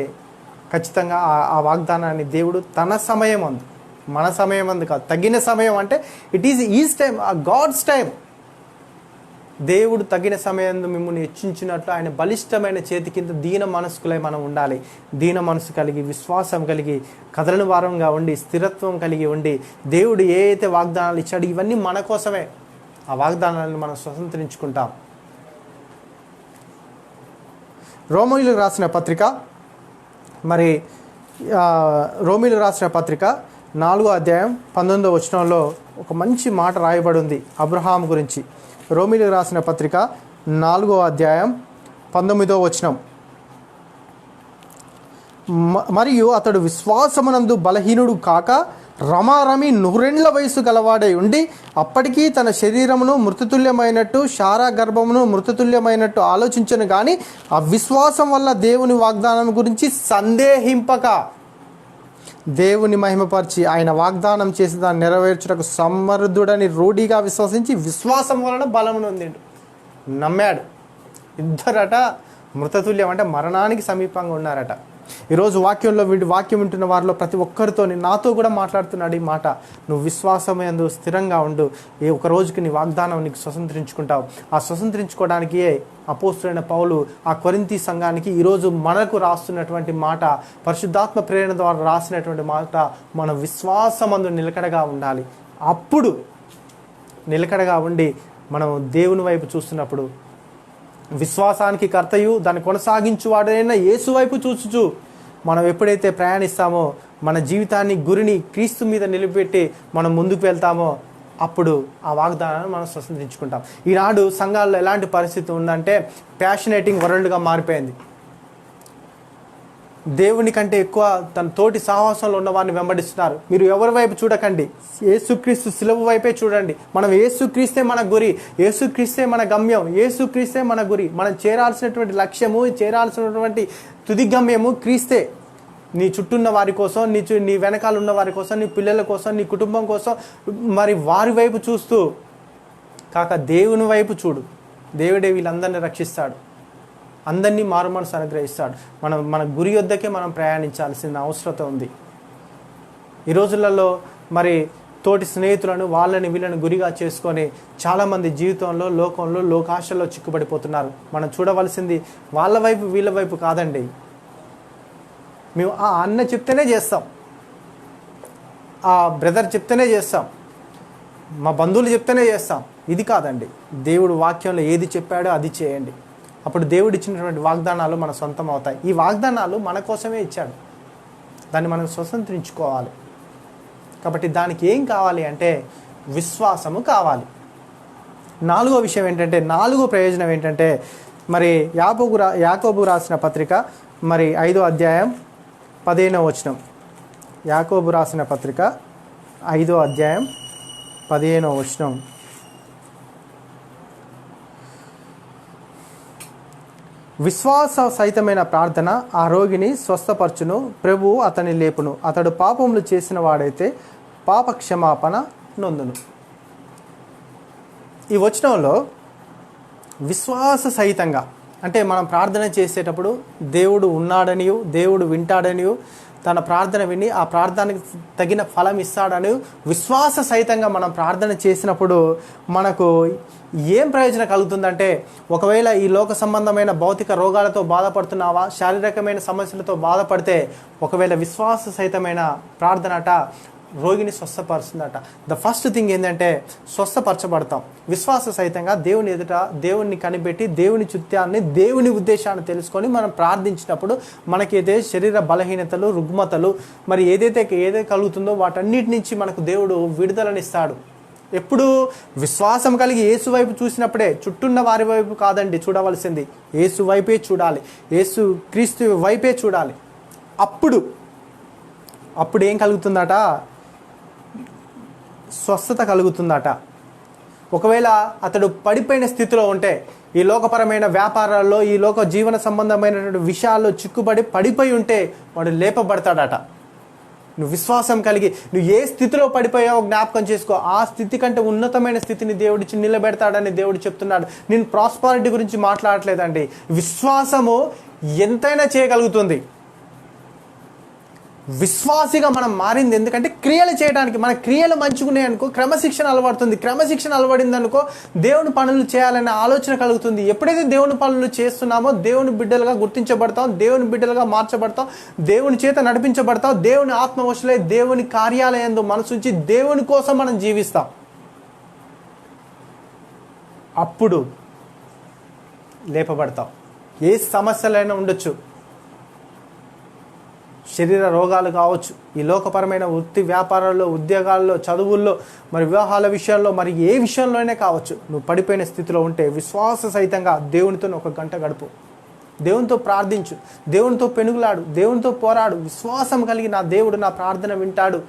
ఖచ్చితంగా ఆ వాగ్దానాన్ని దేవుడు తన సమయం అందు, మన సమయం అందు కాదు, తగిన సమయం అంటే it is is time, God's time. దేవుడు తగిన సమయం మిమ్మల్ని హెచ్చించినట్లు ఆయన బలిష్టమైన చేతి కింద దీన మనస్కులై మనం ఉండాలి. దీన మనసు కలిగి, విశ్వాసం కలిగి, కదలని వారంగా ఉండి, స్థిరత్వం కలిగి ఉండి, దేవుడు ఏ అయితే వాగ్దానాలు ఇచ్చాడు ఇవన్నీ మన కోసమే. ఆ వాగ్దానాలను మనం స్వతంత్రించుకుంటాం. రోమీయులకు రాసిన పత్రిక 4వ అధ్యాయం 19వ వచనంలో ఒక మంచి మాట రాయబడి ఉంది అబ్రహాము గురించి. రోమీయులకు రాసిన పత్రిక 4వ అధ్యాయం 19వ వచనం. మరియు అతడు విశ్వాసమునందు బలహీనుడు కాక రమారమి 100 వయసు గలవాడై ఉండి అప్పటికీ తన శరీరమును మృతతుల్యమైనట్టు, శారా గర్భమును మృతతుల్యమైనట్టు ఆలోచించను కానీ ఆ విశ్వాసం వల్ల దేవుని వాగ్దానం గురించి సందేహింపక దేవుని మహిమపరిచి ఆయన వాగ్దానం చేసి దాన్ని నెరవేర్చుటకు సమర్థుడని రూఢిగా విశ్వసించి విశ్వాసం వలన బలమును పొందిండు. నమ్మాడు. ఇద్దరట మృతతుల్యం అంటే మరణానికి సమీపంగా ఉన్నారట. ఈరోజు వాక్యం వింటున్న వారిలో ప్రతి ఒక్కరితో నాతో కూడా మాట్లాడుతున్నాడు ఈ మాట. నువ్వు విశ్వాసమందు స్థిరంగా ఉండు, ఒక రోజుకి నీ వాగ్దానం నీకు స్వతంత్రించుకుంటావు. ఆ స్వతంత్రించుకోవడానికి అపోస్తులైన పౌలు ఆ కొరింథీ సంఘానికి ఈరోజు మనకు రాస్తున్నటువంటి మాట, పరిశుద్ధాత్మ ప్రేరణ ద్వారా రాసినటువంటి మాట, మన విశ్వాసమందు నిలకడగా ఉండాలి. అప్పుడు నిలకడగా ఉండి మనం దేవుని వైపు చూస్తున్నప్పుడు, విశ్వాసానికి కర్తయు దాన్ని కొనసాగించువాడైనా యేసు వైపు చూచుచు మనం ఎప్పుడైతే ప్రయాణిస్తామో, మన జీవితాన్ని గురిని క్రీస్తు మీద నిలబెట్టి మనం ముందుకు వెళ్తామో, అప్పుడు ఆ వాగ్దానాన్ని మనం స్వతంత్రించుకుంటాం. ఈనాడు సంఘాల్లో ఎలాంటి పరిస్థితి ఉందంటే ప్యాషనేటింగ్ వరల్డ్గా మారిపోయింది. దేవుని కంటే ఎక్కువ తన తోటి సహవాసంలో ఉన్న వారిని వెంబడిస్తున్నారు. మీరు ఎవరి వైపు చూడకండి, యేసుక్రీస్తు శిలువ వైపే చూడండి. మనం యేసుక్రీస్తే మన గురి, యేసుక్రీస్తే మన గమ్యం, యేసుక్రీస్తే మన గురి. మనం చేరాల్సినటువంటి లక్ష్యము, చేరాల్సినటువంటి తుది గమ్యము క్రీస్తే. నీ చుట్టూ ఉన్న వారి కోసం, నీ వెనకాల ఉన్న వారి కోసం, నీ పిల్లల కోసం, నీ కుటుంబం కోసం, మరి వారి వైపు చూస్తూ కాక దేవుని వైపు చూడు. దేవుడే వీళ్ళందరినీ రక్షిస్తాడు, అందరినీ మారు మనసు అనుగ్రహిస్తాడు. మన గురి వద్దకే మనం ప్రయాణించాల్సిన అవసరం ఉంది. ఈ రోజులలో మరి తోటి స్నేహితులను వీళ్ళని గురిగా చేసుకొని చాలామంది జీవితంలో, లోకంలో, లోకాశల్లో చిక్కుబడిపోతున్నారు. మనం చూడవలసింది వాళ్ళ వైపు వీళ్ళ వైపు కాదండి. మేము ఆ అన్న చెప్తేనే చేస్తాం, ఆ బ్రదర్ చెప్తేనే చేస్తాం, మా బంధువులు చెప్తేనే చేస్తాం, ఇది కాదండి. దేవుడు వాక్యంలో ఏది చెప్పాడో అది చేయండి. అప్పుడు దేవుడు ఇచ్చినటువంటి వాగ్దానాలు మన సొంతం అవుతాయి. ఈ వాగ్దానాలు మన కోసమే ఇచ్చాడు, దాన్ని మనం స్వతంత్రించుకోవాలి. కాబట్టి దానికి ఏం కావాలి అంటే విశ్వాసము కావాలి. నాలుగో విషయం ఏంటంటే, నాలుగో ప్రయోజనం ఏంటంటే, మరి యాకోబు రాసిన పత్రిక మరి 5వ అధ్యాయం 15వ వచనం. యాకోబు రాసిన పత్రిక 5వ అధ్యాయం 15వ వచనం. విశ్వాస సహితమైన ప్రార్థన ఆ రోగిని స్వస్థపరచును, ప్రభువు అతని లేపును, అతడు పాపములు చేసిన వాడైతే పాప క్షమాపణ నొందును. ఈ వచనంలో విశ్వాస సహితంగా అంటే మనం ప్రార్థన చేసేటప్పుడు దేవుడు ఉన్నాడనియు, దేవుడు వింటాడనియు, తన ప్రార్థన విని ఆ ప్రార్థనకి తగిన ఫలం ఇస్తాడని విశ్వాస సహితంగా మనం ప్రార్థన చేసినప్పుడు మనకు ఏం ప్రయోజనం కలుగుతుందంటే, ఒకవేళ ఈ లోక సంబంధమైన భౌతిక రోగాలతో బాధపడుతున్నావా, శారీరకమైన సమస్యలతో బాధపడితే, ఒకవేళ విశ్వాస సహితమైన ప్రార్థనట రోగిని స్వస్థపరుస్తుందట. ద ఫస్ట్ థింగ్ ఏంటంటే స్వస్థపరచబడతాం. విశ్వాస సహితంగా దేవుని ఎదుట దేవుణ్ణి కనిపెట్టి దేవుని చిత్తాన్ని, దేవుని ఉద్దేశాన్ని తెలుసుకొని మనం ప్రార్థించినప్పుడు మనకైతే శరీర బలహీనతలు, రుగ్మతలు మరి ఏదైతే కలుగుతుందో వాటన్నిటి నుంచి మనకు దేవుడు విడుదలనిస్తాడు. ఎప్పుడు విశ్వాసం కలిగి యేసు వైపు చూసినప్పుడే, చుట్టూన్న వారి వైపు కాదండి చూడవలసింది, యేసు వైపే చూడాలి, యేసు క్రీస్తు వైపే చూడాలి. అప్పుడు ఏం కలుగుతుందట? స్వస్థత కలుగుతుందట. ఒకవేళ అతడు పడిపోయిన స్థితిలో ఉంటే, ఈ లోకపరమైన వ్యాపారాల్లో, ఈ లోక జీవన సంబంధమైనటువంటి విషయాల్లో పడిపోయి ఉంటే వాడు లేపబడతాడట. నువ్వు విశ్వాసం కలిగి నువ్వు ఏ స్థితిలో పడిపోయావో జ్ఞాపకం చేసుకో. ఆ స్థితి కంటే ఉన్నతమైన స్థితిని దేవుడిచ్చి నిలబెడతాడని దేవుడు చెప్తున్నాడు. నేను ప్రాస్పారిటీ గురించి మాట్లాడట్లేదండి. విశ్వాసము ఎంతైనా చేయగలుగుతుంది. విశ్వాసిగా మనం మారింది ఎందుకంటే క్రియలు చేయడానికి. మన క్రియలు మంచుకునే అనుకో క్రమశిక్షణ అలవడుతుంది. క్రమశిక్షణ అలవడింది అనుకో దేవుని పనులు చేయాలనే ఆలోచన కలుగుతుంది. ఎప్పుడైతే దేవుని పనులు చేస్తున్నామో దేవుని బిడ్డలుగా గుర్తించబడతాం, దేవుని బిడ్డలుగా మార్చబడతాం, దేవుని చేత నడిపించబడతాం, దేవుని ఆత్మవశులై దేవుని కార్యాలయంలో మనసుంచి దేవుని కోసం మనం జీవిస్తాం. అప్పుడు లేపబడతాం. ఏ సమస్యలైనా ఉండొచ్చు, శరీర రోగాలు కావచ్చు, ఈ లోకపరమైన వృత్తి వ్యాపారాల్లో, ఉద్యోగాల్లో, చదువుల్లో, మరి వివాహాల విషయాల్లో, మరి ఏ విషయంలోనే కావచ్చు. నువ్వు పడిపోయిన స్థితిలో ఉంటే విశ్వాస సహితంగా దేవునితో 1 గంట గడుపు, దేవునితో ప్రార్థించు, దేవునితో పెనుగులాడు, దేవునితో పోరాడు. విశ్వాసం కలిగి నా దేవుడు నా ప్రార్థన వింటాడు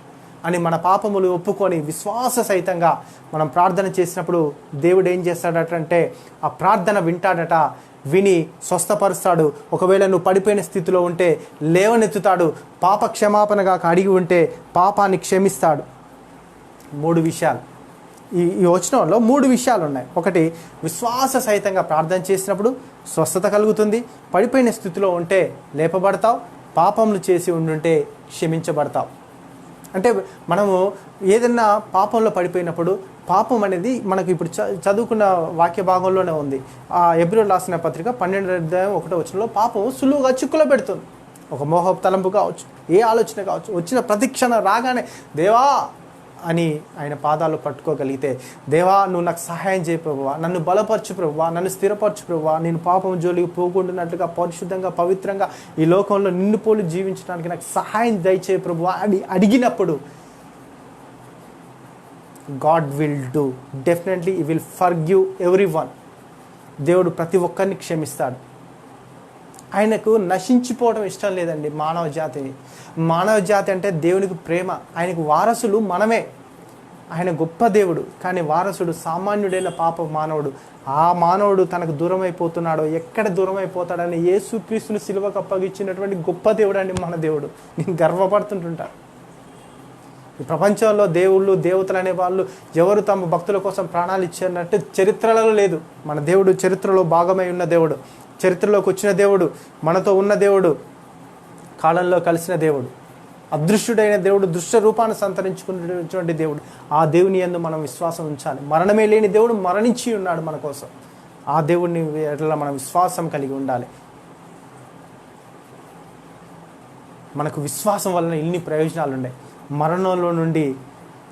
అని మన పాపములు ఒప్పుకొని విశ్వాస సహితంగా మనం ప్రార్థన చేసినప్పుడు దేవుడు ఏం చేస్తాడటంటే ఆ ప్రార్థన వింటాడట, విని స్వస్థపరుస్తాడు. ఒకవేళ నువ్వు పడిపోయిన స్థితిలో ఉంటే లేవనెత్తుతాడు. పాప క్షమాపణగా అడిగి ఉంటే పాపాన్ని క్షమిస్తాడు. 3 విషయాలు ఈ వచనంలో 3 విషయాలు ఉన్నాయి. ఒకటి, విశ్వాస సహితంగా ప్రార్థన చేసినప్పుడు స్వస్థత కలుగుతుంది. పడిపోయిన స్థితిలో ఉంటే లేపబడతావు. పాపములు చేసి ఉండుంటే క్షమించబడతావు. అంటే మనము ఏదన్నా పాపంలో పడిపోయినప్పుడు, పాపం అనేది మనకు ఇప్పుడు చదువుకున్న వాక్య భాగంలోనే ఉంది. ఆ హెబ్రీయులకు రాసిన పత్రిక 12:1 పాపం సులువుగా చిక్కులో పెడుతుంది. ఒక మోహపు తలంపు కావచ్చు, ఏ ఆలోచన కావచ్చు, వచ్చిన ప్రతి క్షణం రాగానే దేవా అని ఆయన పాదాలు పట్టుకోగలిగితే, దేవా నువ్వు నాకు సహాయం చేయ ప్రభువా, నన్ను బలపరచు ప్రభువా, నన్ను స్థిరపరచు ప్రభువా, నేను పాపం జోలికి పోకుండానట్లుగా పరిశుద్ధంగా పవిత్రంగా ఈ లోకంలో నిన్ను పోలి జీవించడానికి నాకు సహాయం దయచేయ ప్రభువా అని అడిగినప్పుడు గాడ్ విల్ డూ. డెఫినెట్లీ ఈ విల్ ఫర్గివ్ ఎవ్రీవన్. దేవుడు ప్రతి ఒక్కరిని క్షమిస్తాడు. ఆయనకు నశించిపోవడం ఇష్టం లేదండి మానవ జాతిని. మానవ జాతి అంటే దేవునికి ప్రేమ. ఆయనకు వారసులు మనమే. ఆయన గొప్ప దేవుడు, కానీ వారసుడు సామాన్యుడైన పాప మానవుడు. ఆ మానవుడు తనకు దూరం అయిపోతున్నాడో, ఎక్కడ దూరం అయిపోతాడని యేసుక్రీస్తును సిలువకు అప్పగించినటువంటి గొప్ప దేవుడు అండి మన దేవుడు. నేను గర్వపడుతుంటా. ఈ ప్రపంచంలో దేవుళ్ళు దేవతలు అనే వాళ్ళు ఎవరు తమ భక్తుల కోసం ప్రాణాలు ఇచ్చినట్టు చరిత్రలలో లేదు. మన దేవుడు చరిత్రలో భాగమై ఉన్న దేవుడు, చరిత్రలోకి వచ్చిన దేవుడు, మనతో ఉన్న దేవుడు, కాలంలో కలిసిన దేవుడు, అదృశ్యుడైన దేవుడు, దృశ్య రూపాన్ని సంతరించుకున్నటువంటి దేవుడు. ఆ దేవుని యందు మనం విశ్వాసం ఉంచాలి. మరణమే లేని దేవుడు మరణించి ఉన్నాడు మన కోసం. ఆ దేవుడిని ఎట్లా మనం విశ్వాసం కలిగి ఉండాలి. మనకు విశ్వాసం వలన ఇన్ని ప్రయోజనాలు ఉన్నాయి. మరణంలో నుండి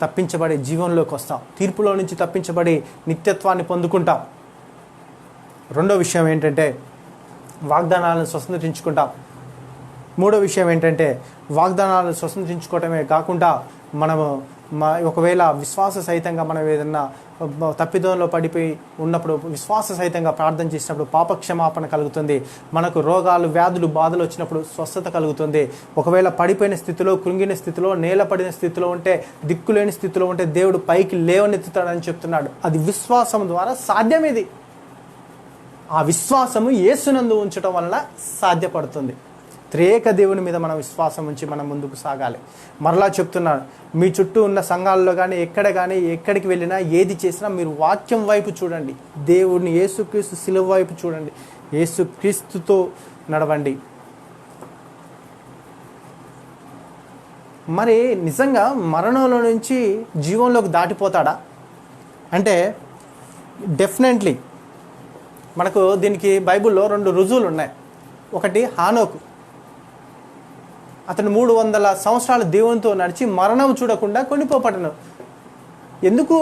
తప్పించబడి జీవంలోకి వస్తాం. తీర్పులో నుంచి తప్పించబడి నిత్యత్వాన్ని పొందుకుంటాం. రెండో విషయం ఏంటంటే వాగ్దానాలను స్వతంత్రించుకుంటాం. మూడో విషయం ఏంటంటే వాగ్దానాలను స్వతంత్రించుకోవటమే కాకుండా మనము ఒకవేళ విశ్వాస సహితంగా మనం ఏదన్నా తప్పిదంలో పడిపోయి ఉన్నప్పుడు విశ్వాస సహితంగా ప్రార్థన చేసినప్పుడు పాపక్షమాపణ కలుగుతుంది. మనకు రోగాలు వ్యాధులు బాధలు వచ్చినప్పుడు స్వస్థత కలుగుతుంది. ఒకవేళ పడిపోయిన స్థితిలో, కృంగిన స్థితిలో, నేలపడిన స్థితిలో ఉంటే, దిక్కులేని స్థితిలో ఉంటే దేవుడు పైకి లేవనెత్తుతాడని చెప్తున్నాడు. అది విశ్వాసం ద్వారా సాధ్యం. ఇది ఆ విశ్వాసము యేసునందు ఉంచడం వలన సాధ్యపడుతుంది. త్రియేక దేవుని మీద మనం విశ్వాసం ఉంచి మనం ముందుకు సాగాలి. మరలా చెప్తున్నాను, మీ చుట్టూ ఉన్న సంఘాల్లో కానీ ఎక్కడికి వెళ్ళినా ఏది చేసినా మీరు వాక్యం వైపు చూడండి. దేవుడిని యేసుక్రీస్తు శిలువ వైపు చూడండి. యేసుక్రీస్తుతో నడవండి. మరి నిజంగా మరణంలో నుంచి జీవంలోకి దాటిపోతాడా అంటే డెఫినెట్లీ మనకు దీనికి బైబిల్లో 2 రుజువులు ఉన్నాయి. ఒకటి హానోకు. అతను 300 సంవత్సరాలు దేవునితో నడిచి మరణం చూడకుండా కొనిపోపడ్డాను. ఎందుకు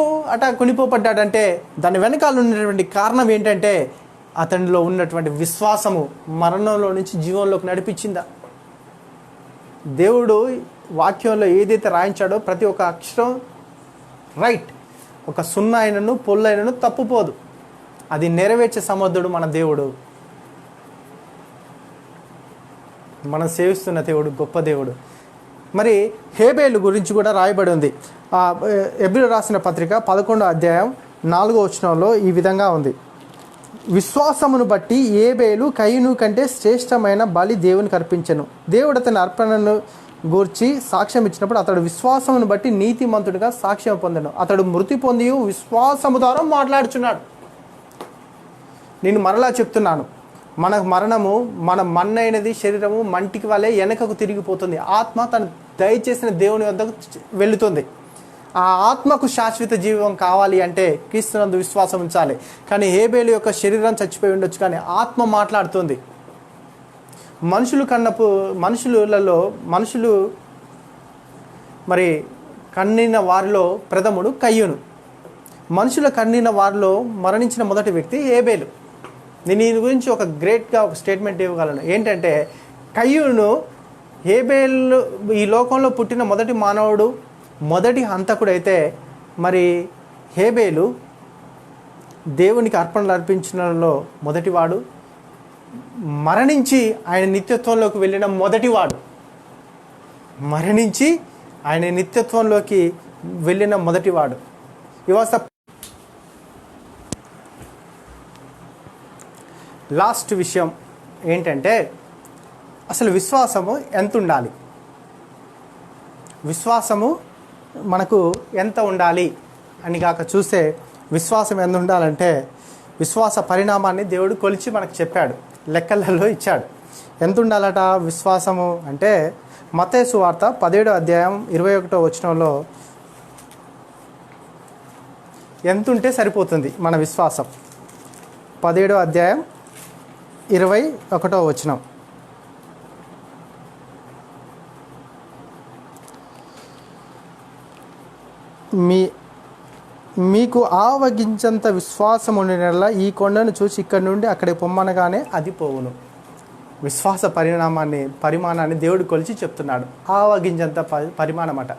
కొనిపోపడ్డాడంటే దాని వెనకాల ఉన్నటువంటి కారణం ఏంటంటే అతనిలో ఉన్నటువంటి విశ్వాసము మరణంలో నుంచి జీవంలోకి నడిపించిందా. దేవుడు వాక్యంలో ఏదైతే రాయించాడో ప్రతి ఒక్క అక్షరం రైట్. ఒక సున్నా అయినను పొల్లైనను తప్పుపోదు. అది నెరవేర్చే సమర్థుడు మన దేవుడు. మనం సేవిస్తున్న దేవుడు గొప్ప దేవుడు. మరి హేబేలు గురించి కూడా రాయబడి ఉంది. హెబ్రీయులకు రాసిన పత్రిక 11:4 ఈ విధంగా ఉంది. విశ్వాసమును బట్టి హేబేలు కయీను కంటే శ్రేష్టమైన బలి దేవునికి అర్పించెను. దేవుడు అతని అర్పణను గూర్చి సాక్ష్యం ఇచ్చినప్పుడు అతడు విశ్వాసమును బట్టి నీతిమంతుడిగా సాక్ష్యం పొందను. అతడు మృతి పొంది విశ్వాసము ద్వారా మాట్లాడుచున్నాడు. నేను మరలా చెప్తున్నాను, మన మరణము, మన మన్నైనది శరీరము మంటికి వలె వెనకకు తిరిగిపోతుంది. ఆత్మ తను దయచేసిన దేవుని వద్దకు వెళుతుంది. ఆ ఆత్మకు శాశ్వత జీవం కావాలి అంటే క్రీస్తునందు విశ్వాసం ఉంచాలి. కానీ హేబేలు యొక్క శరీరం చచ్చిపోయి ఉండొచ్చు, కానీ ఆత్మ మాట్లాడుతుంది. మనుషులు మరి కన్నిన వారిలో ప్రథముడు కయ్యూను. మనుషుల కన్నిన వారిలో మరణించిన మొదటి వ్యక్తి హేబేలు. నేను దీని గురించి ఒక గ్రేట్గా ఒక స్టేట్మెంట్ ఇవ్వగలను. ఏంటంటే కయ్యూను హేబేలు ఈ లోకంలో పుట్టిన మొదటి మానవుడు, మొదటి హంతకుడైతే మరి హేబేలు దేవునికి అర్పణలు అర్పించడంలో మొదటివాడు, మరణించి ఆయన నిత్యత్వంలోకి వెళ్ళిన మొదటివాడు. ఈ వాస్ ద లాస్ట్ విషయం ఏంటంటే అసలు విశ్వాసము ఎంత ఉండాలి, విశ్వాసము మనకు ఎంత ఉండాలి అని కాక చూస్తే విశ్వాసం ఎంత ఉండాలంటే విశ్వాస పరిణామాన్ని దేవుడు కొలిచి మనకు చెప్పాడు, లెక్కలలో ఇచ్చాడు. ఎంత ఉండాలట విశ్వాసము అంటే మత్తయి సువార్త 17వ అధ్యాయం 21వ వచనంలో ఎంత ఉంటే సరిపోతుంది మన విశ్వాసం. 17వ అధ్యాయం 21వ వచనం. మీకు ఆవగించంత విశ్వాసం ఉండినలా ఈ కొండను చూసి ఇక్కడి నుండి అక్కడికి పొమ్మనగానే అది పోవును. విశ్వాస పరిమాణాన్ని దేవుడు కొలిచి చెప్తున్నాడు. ఆవగింజంత పరిమాణం అట.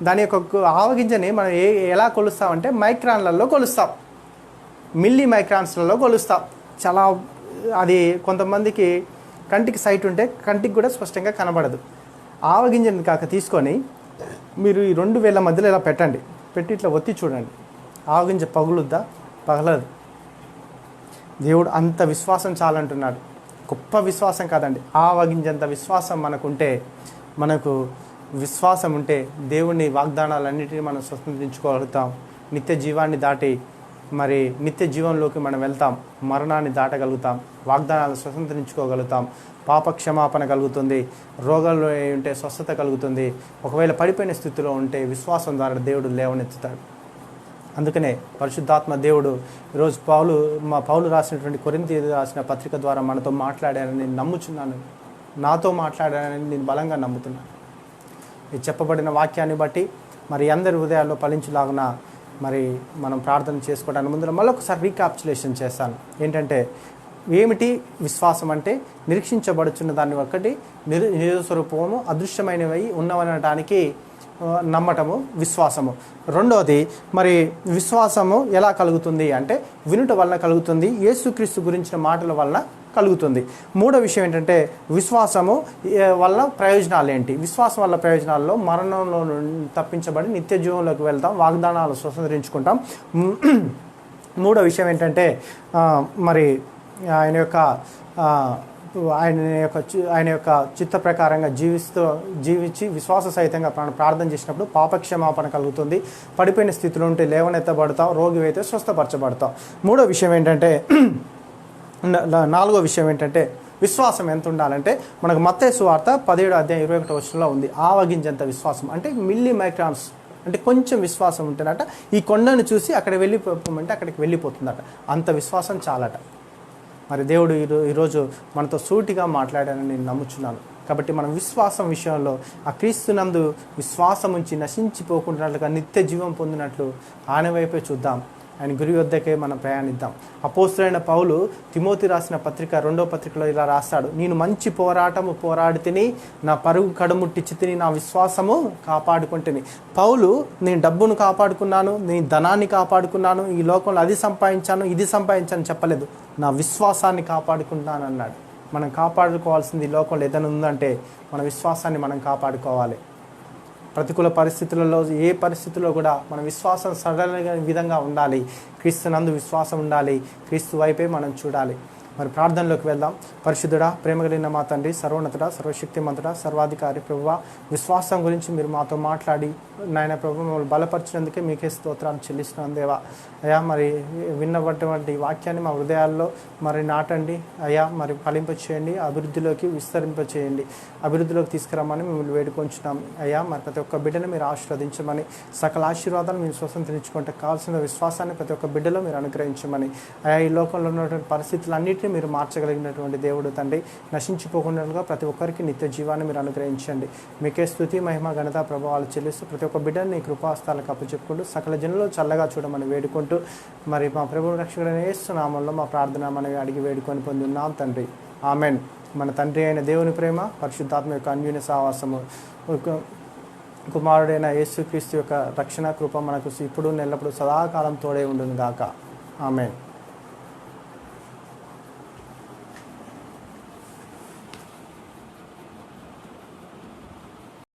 దాని యొక్క ఆవగింజని మనం ఎలా కొలుస్తామంటే మైక్రాన్లలో కొలుస్తాం, మిల్లీ మైక్రాన్స్లలో కొలుస్తాం. చాలా అది కొంతమందికి కంటికి సైట్ ఉంటే కంటికి కూడా స్పష్టంగా కనబడదు. ఆవగింజని కాక తీసుకొని మీరు ఈ 2 వేళ్ళ మధ్యలో ఇలా పెట్టండి, పెట్టి ఇట్లా ఒత్తి చూడండి. ఆవగింజ పగులుద్దా? పగలదు. దేవుడు అంత విశ్వాసం చాలంటున్నాడు. గొప్ప విశ్వాసం కాదండి, ఆవగింజంత విశ్వాసం మనకుంటే, మనకు విశ్వాసం ఉంటే దేవుని వాగ్దానాలన్నిటినీ మనం స్వతంత్రించుకోగలుగుతాం. నిత్య జీవాన్ని దాటి మరి నిత్య జీవంలోకి మనం వెళ్తాం, మరణాన్ని దాటగలుగుతాం, వాగ్దానాలను స్వతంత్రించుకోగలుగుతాం, పాప క్షమాపణ కలుగుతుంది, రోగాల్లో ఉంటే స్వస్థత కలుగుతుంది. ఒకవేళ పడిపోయిన స్థితిలో ఉంటే విశ్వాసం ద్వారా దేవుడు లేవనెత్తుతాడు. అందుకనే పరిశుద్ధాత్మ దేవుడు ఈరోజు పౌలు రాసినటువంటి కొరింథీ రాసిన పత్రిక ద్వారా మనతో మాట్లాడానని నేను నమ్ముచున్నాను. నాతో మాట్లాడానని నేను బలంగా నమ్ముతున్నాను. ఈ చెప్పబడిన వాక్యాన్ని బట్టి మరి అందరి హృదయాల్లో ఫలించులాగున మరి మనం ప్రార్థన చేసుకోవడానికి ముందు మళ్ళొకసారి రీకాప్చులేషన్ చేస్తాను. ఏంటంటే ఏమిటి విశ్వాసం అంటే? నిరీక్షించబడుచున్న దాన్ని ఒకటి నిజస్వరూపము, అదృశ్యమైనవి ఉన్నవనడానికి నమ్మటము విశ్వాసము. రెండవది మరి విశ్వాసము ఎలా కలుగుతుంది అంటే వినుట వలన కలుగుతుంది, యేసుక్రీస్తు గురించిన మాటల వలన కలుగుతుంది. మూడో విషయం ఏంటంటే విశ్వాసము వల్ల ప్రయోజనాలు ఏంటి? విశ్వాసం వల్ల ప్రయోజనాల్లో మరణంలో తప్పించబడి నిత్య జీవంలోకి వెళ్తాం, వాగ్దానాలు స్వతంత్రించుకుంటాం. మూడో విషయం ఏంటంటే మరి ఆయన యొక్క చిత్త ప్రకారంగా జీవించి విశ్వాస సహితంగా ప్రార్థన చేసినప్పుడు పాపక్షమాపణ కలుగుతుంది. పడిపోయిన స్థితిలో ఉంటే లేవనెత్తబడతాం, రోగి అయితే స్వస్థపరచబడతాం. నాలుగో విషయం ఏంటంటే విశ్వాసం ఎంత ఉండాలంటే మనకు మత్తయి సువార్త 17వ అధ్యాయం 21వ వచనంలో ఉంది. ఆవగింజంత విశ్వాసం అంటే మిల్లీ మైక్రాన్స్ అంటే కొంచెం విశ్వాసం ఉంటేనట ఈ కొండను చూసి అక్కడ వెళ్ళిపోమంటే అక్కడికి వెళ్ళిపోతుందట. అంత విశ్వాసం చాలట. మరి దేవుడు ఈరోజు మనతో సూటిగా మాట్లాడానని నేను నమ్ముచున్నాను. కాబట్టి మనం విశ్వాసం విషయంలో ఆ క్రీస్తునందు విశ్వాసం ఉంచి నశించిపోకుండాట్లుగా నిత్య జీవం పొందినట్లు ఆయన వైపే చూద్దాం, ఆయన గురి వద్దకే మనం ప్రయాణిద్దాం. అపోస్తులైన పౌలు తిమోతి రాసిన పత్రిక 2వ పత్రికలో ఇలా రాస్తాడు, నేను మంచి పోరాటము పోరాడి తిని, నా పరుగు కడుముట్టించి తిని, నా విశ్వాసము కాపాడుకుంటుని. పౌలు నేను డబ్బును కాపాడుకున్నాను, నేను ధనాన్ని కాపాడుకున్నాను, ఈ లోకంలో అది సంపాదించాను ఇది సంపాదించాను చెప్పలేదు, నా విశ్వాసాన్ని కాపాడుకుంటున్నాను అన్నాడు. మనం కాపాడుకోవాల్సింది ఈ లోకంలో ఏదైనా ఉందంటే మన విశ్వాసాన్ని మనం కాపాడుకోవాలి. ప్రతికూల పరిస్థితులలో ఏ పరిస్థితుల్లో కూడా మన విశ్వాసం సడలిన విధంగా ఉండాలి. క్రీస్తునందు విశ్వాసం ఉండాలి, క్రీస్తు వైపే మనం చూడాలి. మరి ప్రార్థనలోకి వెళ్దాం. పరిశుద్ధుడా, ప్రేమ కలిగిన మా తండ్రి, సర్వోన్నతుడా, సర్వశక్తిమంతుడా, సర్వాధికారి ప్రభువా, విశ్వాసం గురించి మీరు మాతో మాట్లాడి నాయన ప్రభు మమ్మల్ని బలపరిచినందుకే మీకే స్తోత్రాలు చెల్లిస్తున్నాను దేవా. అయ్యా మరి విన్నటువంటి వాక్యాన్ని మా హృదయాల్లో మరి నాటండి అయ్యా, మరి ఫలింపచేయండి, అభివృద్ధిలోకి విస్తరింపచేయండి, అభివృద్ధిలోకి తీసుకురమ్మని మిమ్మల్ని వేడుకొంచున్నాం అయ్యా. మరి ప్రతి ఒక్క బిడ్డను మీరు ఆశీర్వదించమని, సకల ఆశీర్వాదాలు మీరు స్వతంత్రించుకుంటే కావాల్సిన విశ్వాసాన్ని ప్రతి ఒక్క బిడ్డలో మీరు అనుగ్రహించమని అయ్యా. ఈ లోకంలో ఉన్నటువంటి పరిస్థితులన్నింటినీ మీరు మార్చగలిగినటువంటి దేవుడు తండ్రి, నశించిపోకుండా ప్రతి ఒక్కరికి నిత్య జీవాన్ని మీరు అనుగ్రహించండి. మీకే స్తుతి మహిమ ఘనత ప్రభావాలు చెల్లిస్తూ ప్రతి ఒక్క బిడ్డని నీ కృపాస్తాలకు అప్పచెప్పుకుంటూ సకల జనులు చల్లగా చూడమని వేడుకుంటూ మరి మా ప్రభువు రక్షకుడైన యేసు నామములో మా ప్రార్థన మనవి అడిగి వేడుకొని పొంది ఉన్నాం తండ్రి, ఆమెన్. మన తండ్రి అయిన దేవుని ప్రేమ, పరిశుద్ధాత్మ యొక్క అన్యోన్య సహవాసము, కుమారుడైన యేసుక్రీస్తు యొక్క రక్షణ కృప మనకు ఇప్పుడు ఎల్లప్పుడూ సదాకాలం తోడే ఉండును గాక. ఆమెన్.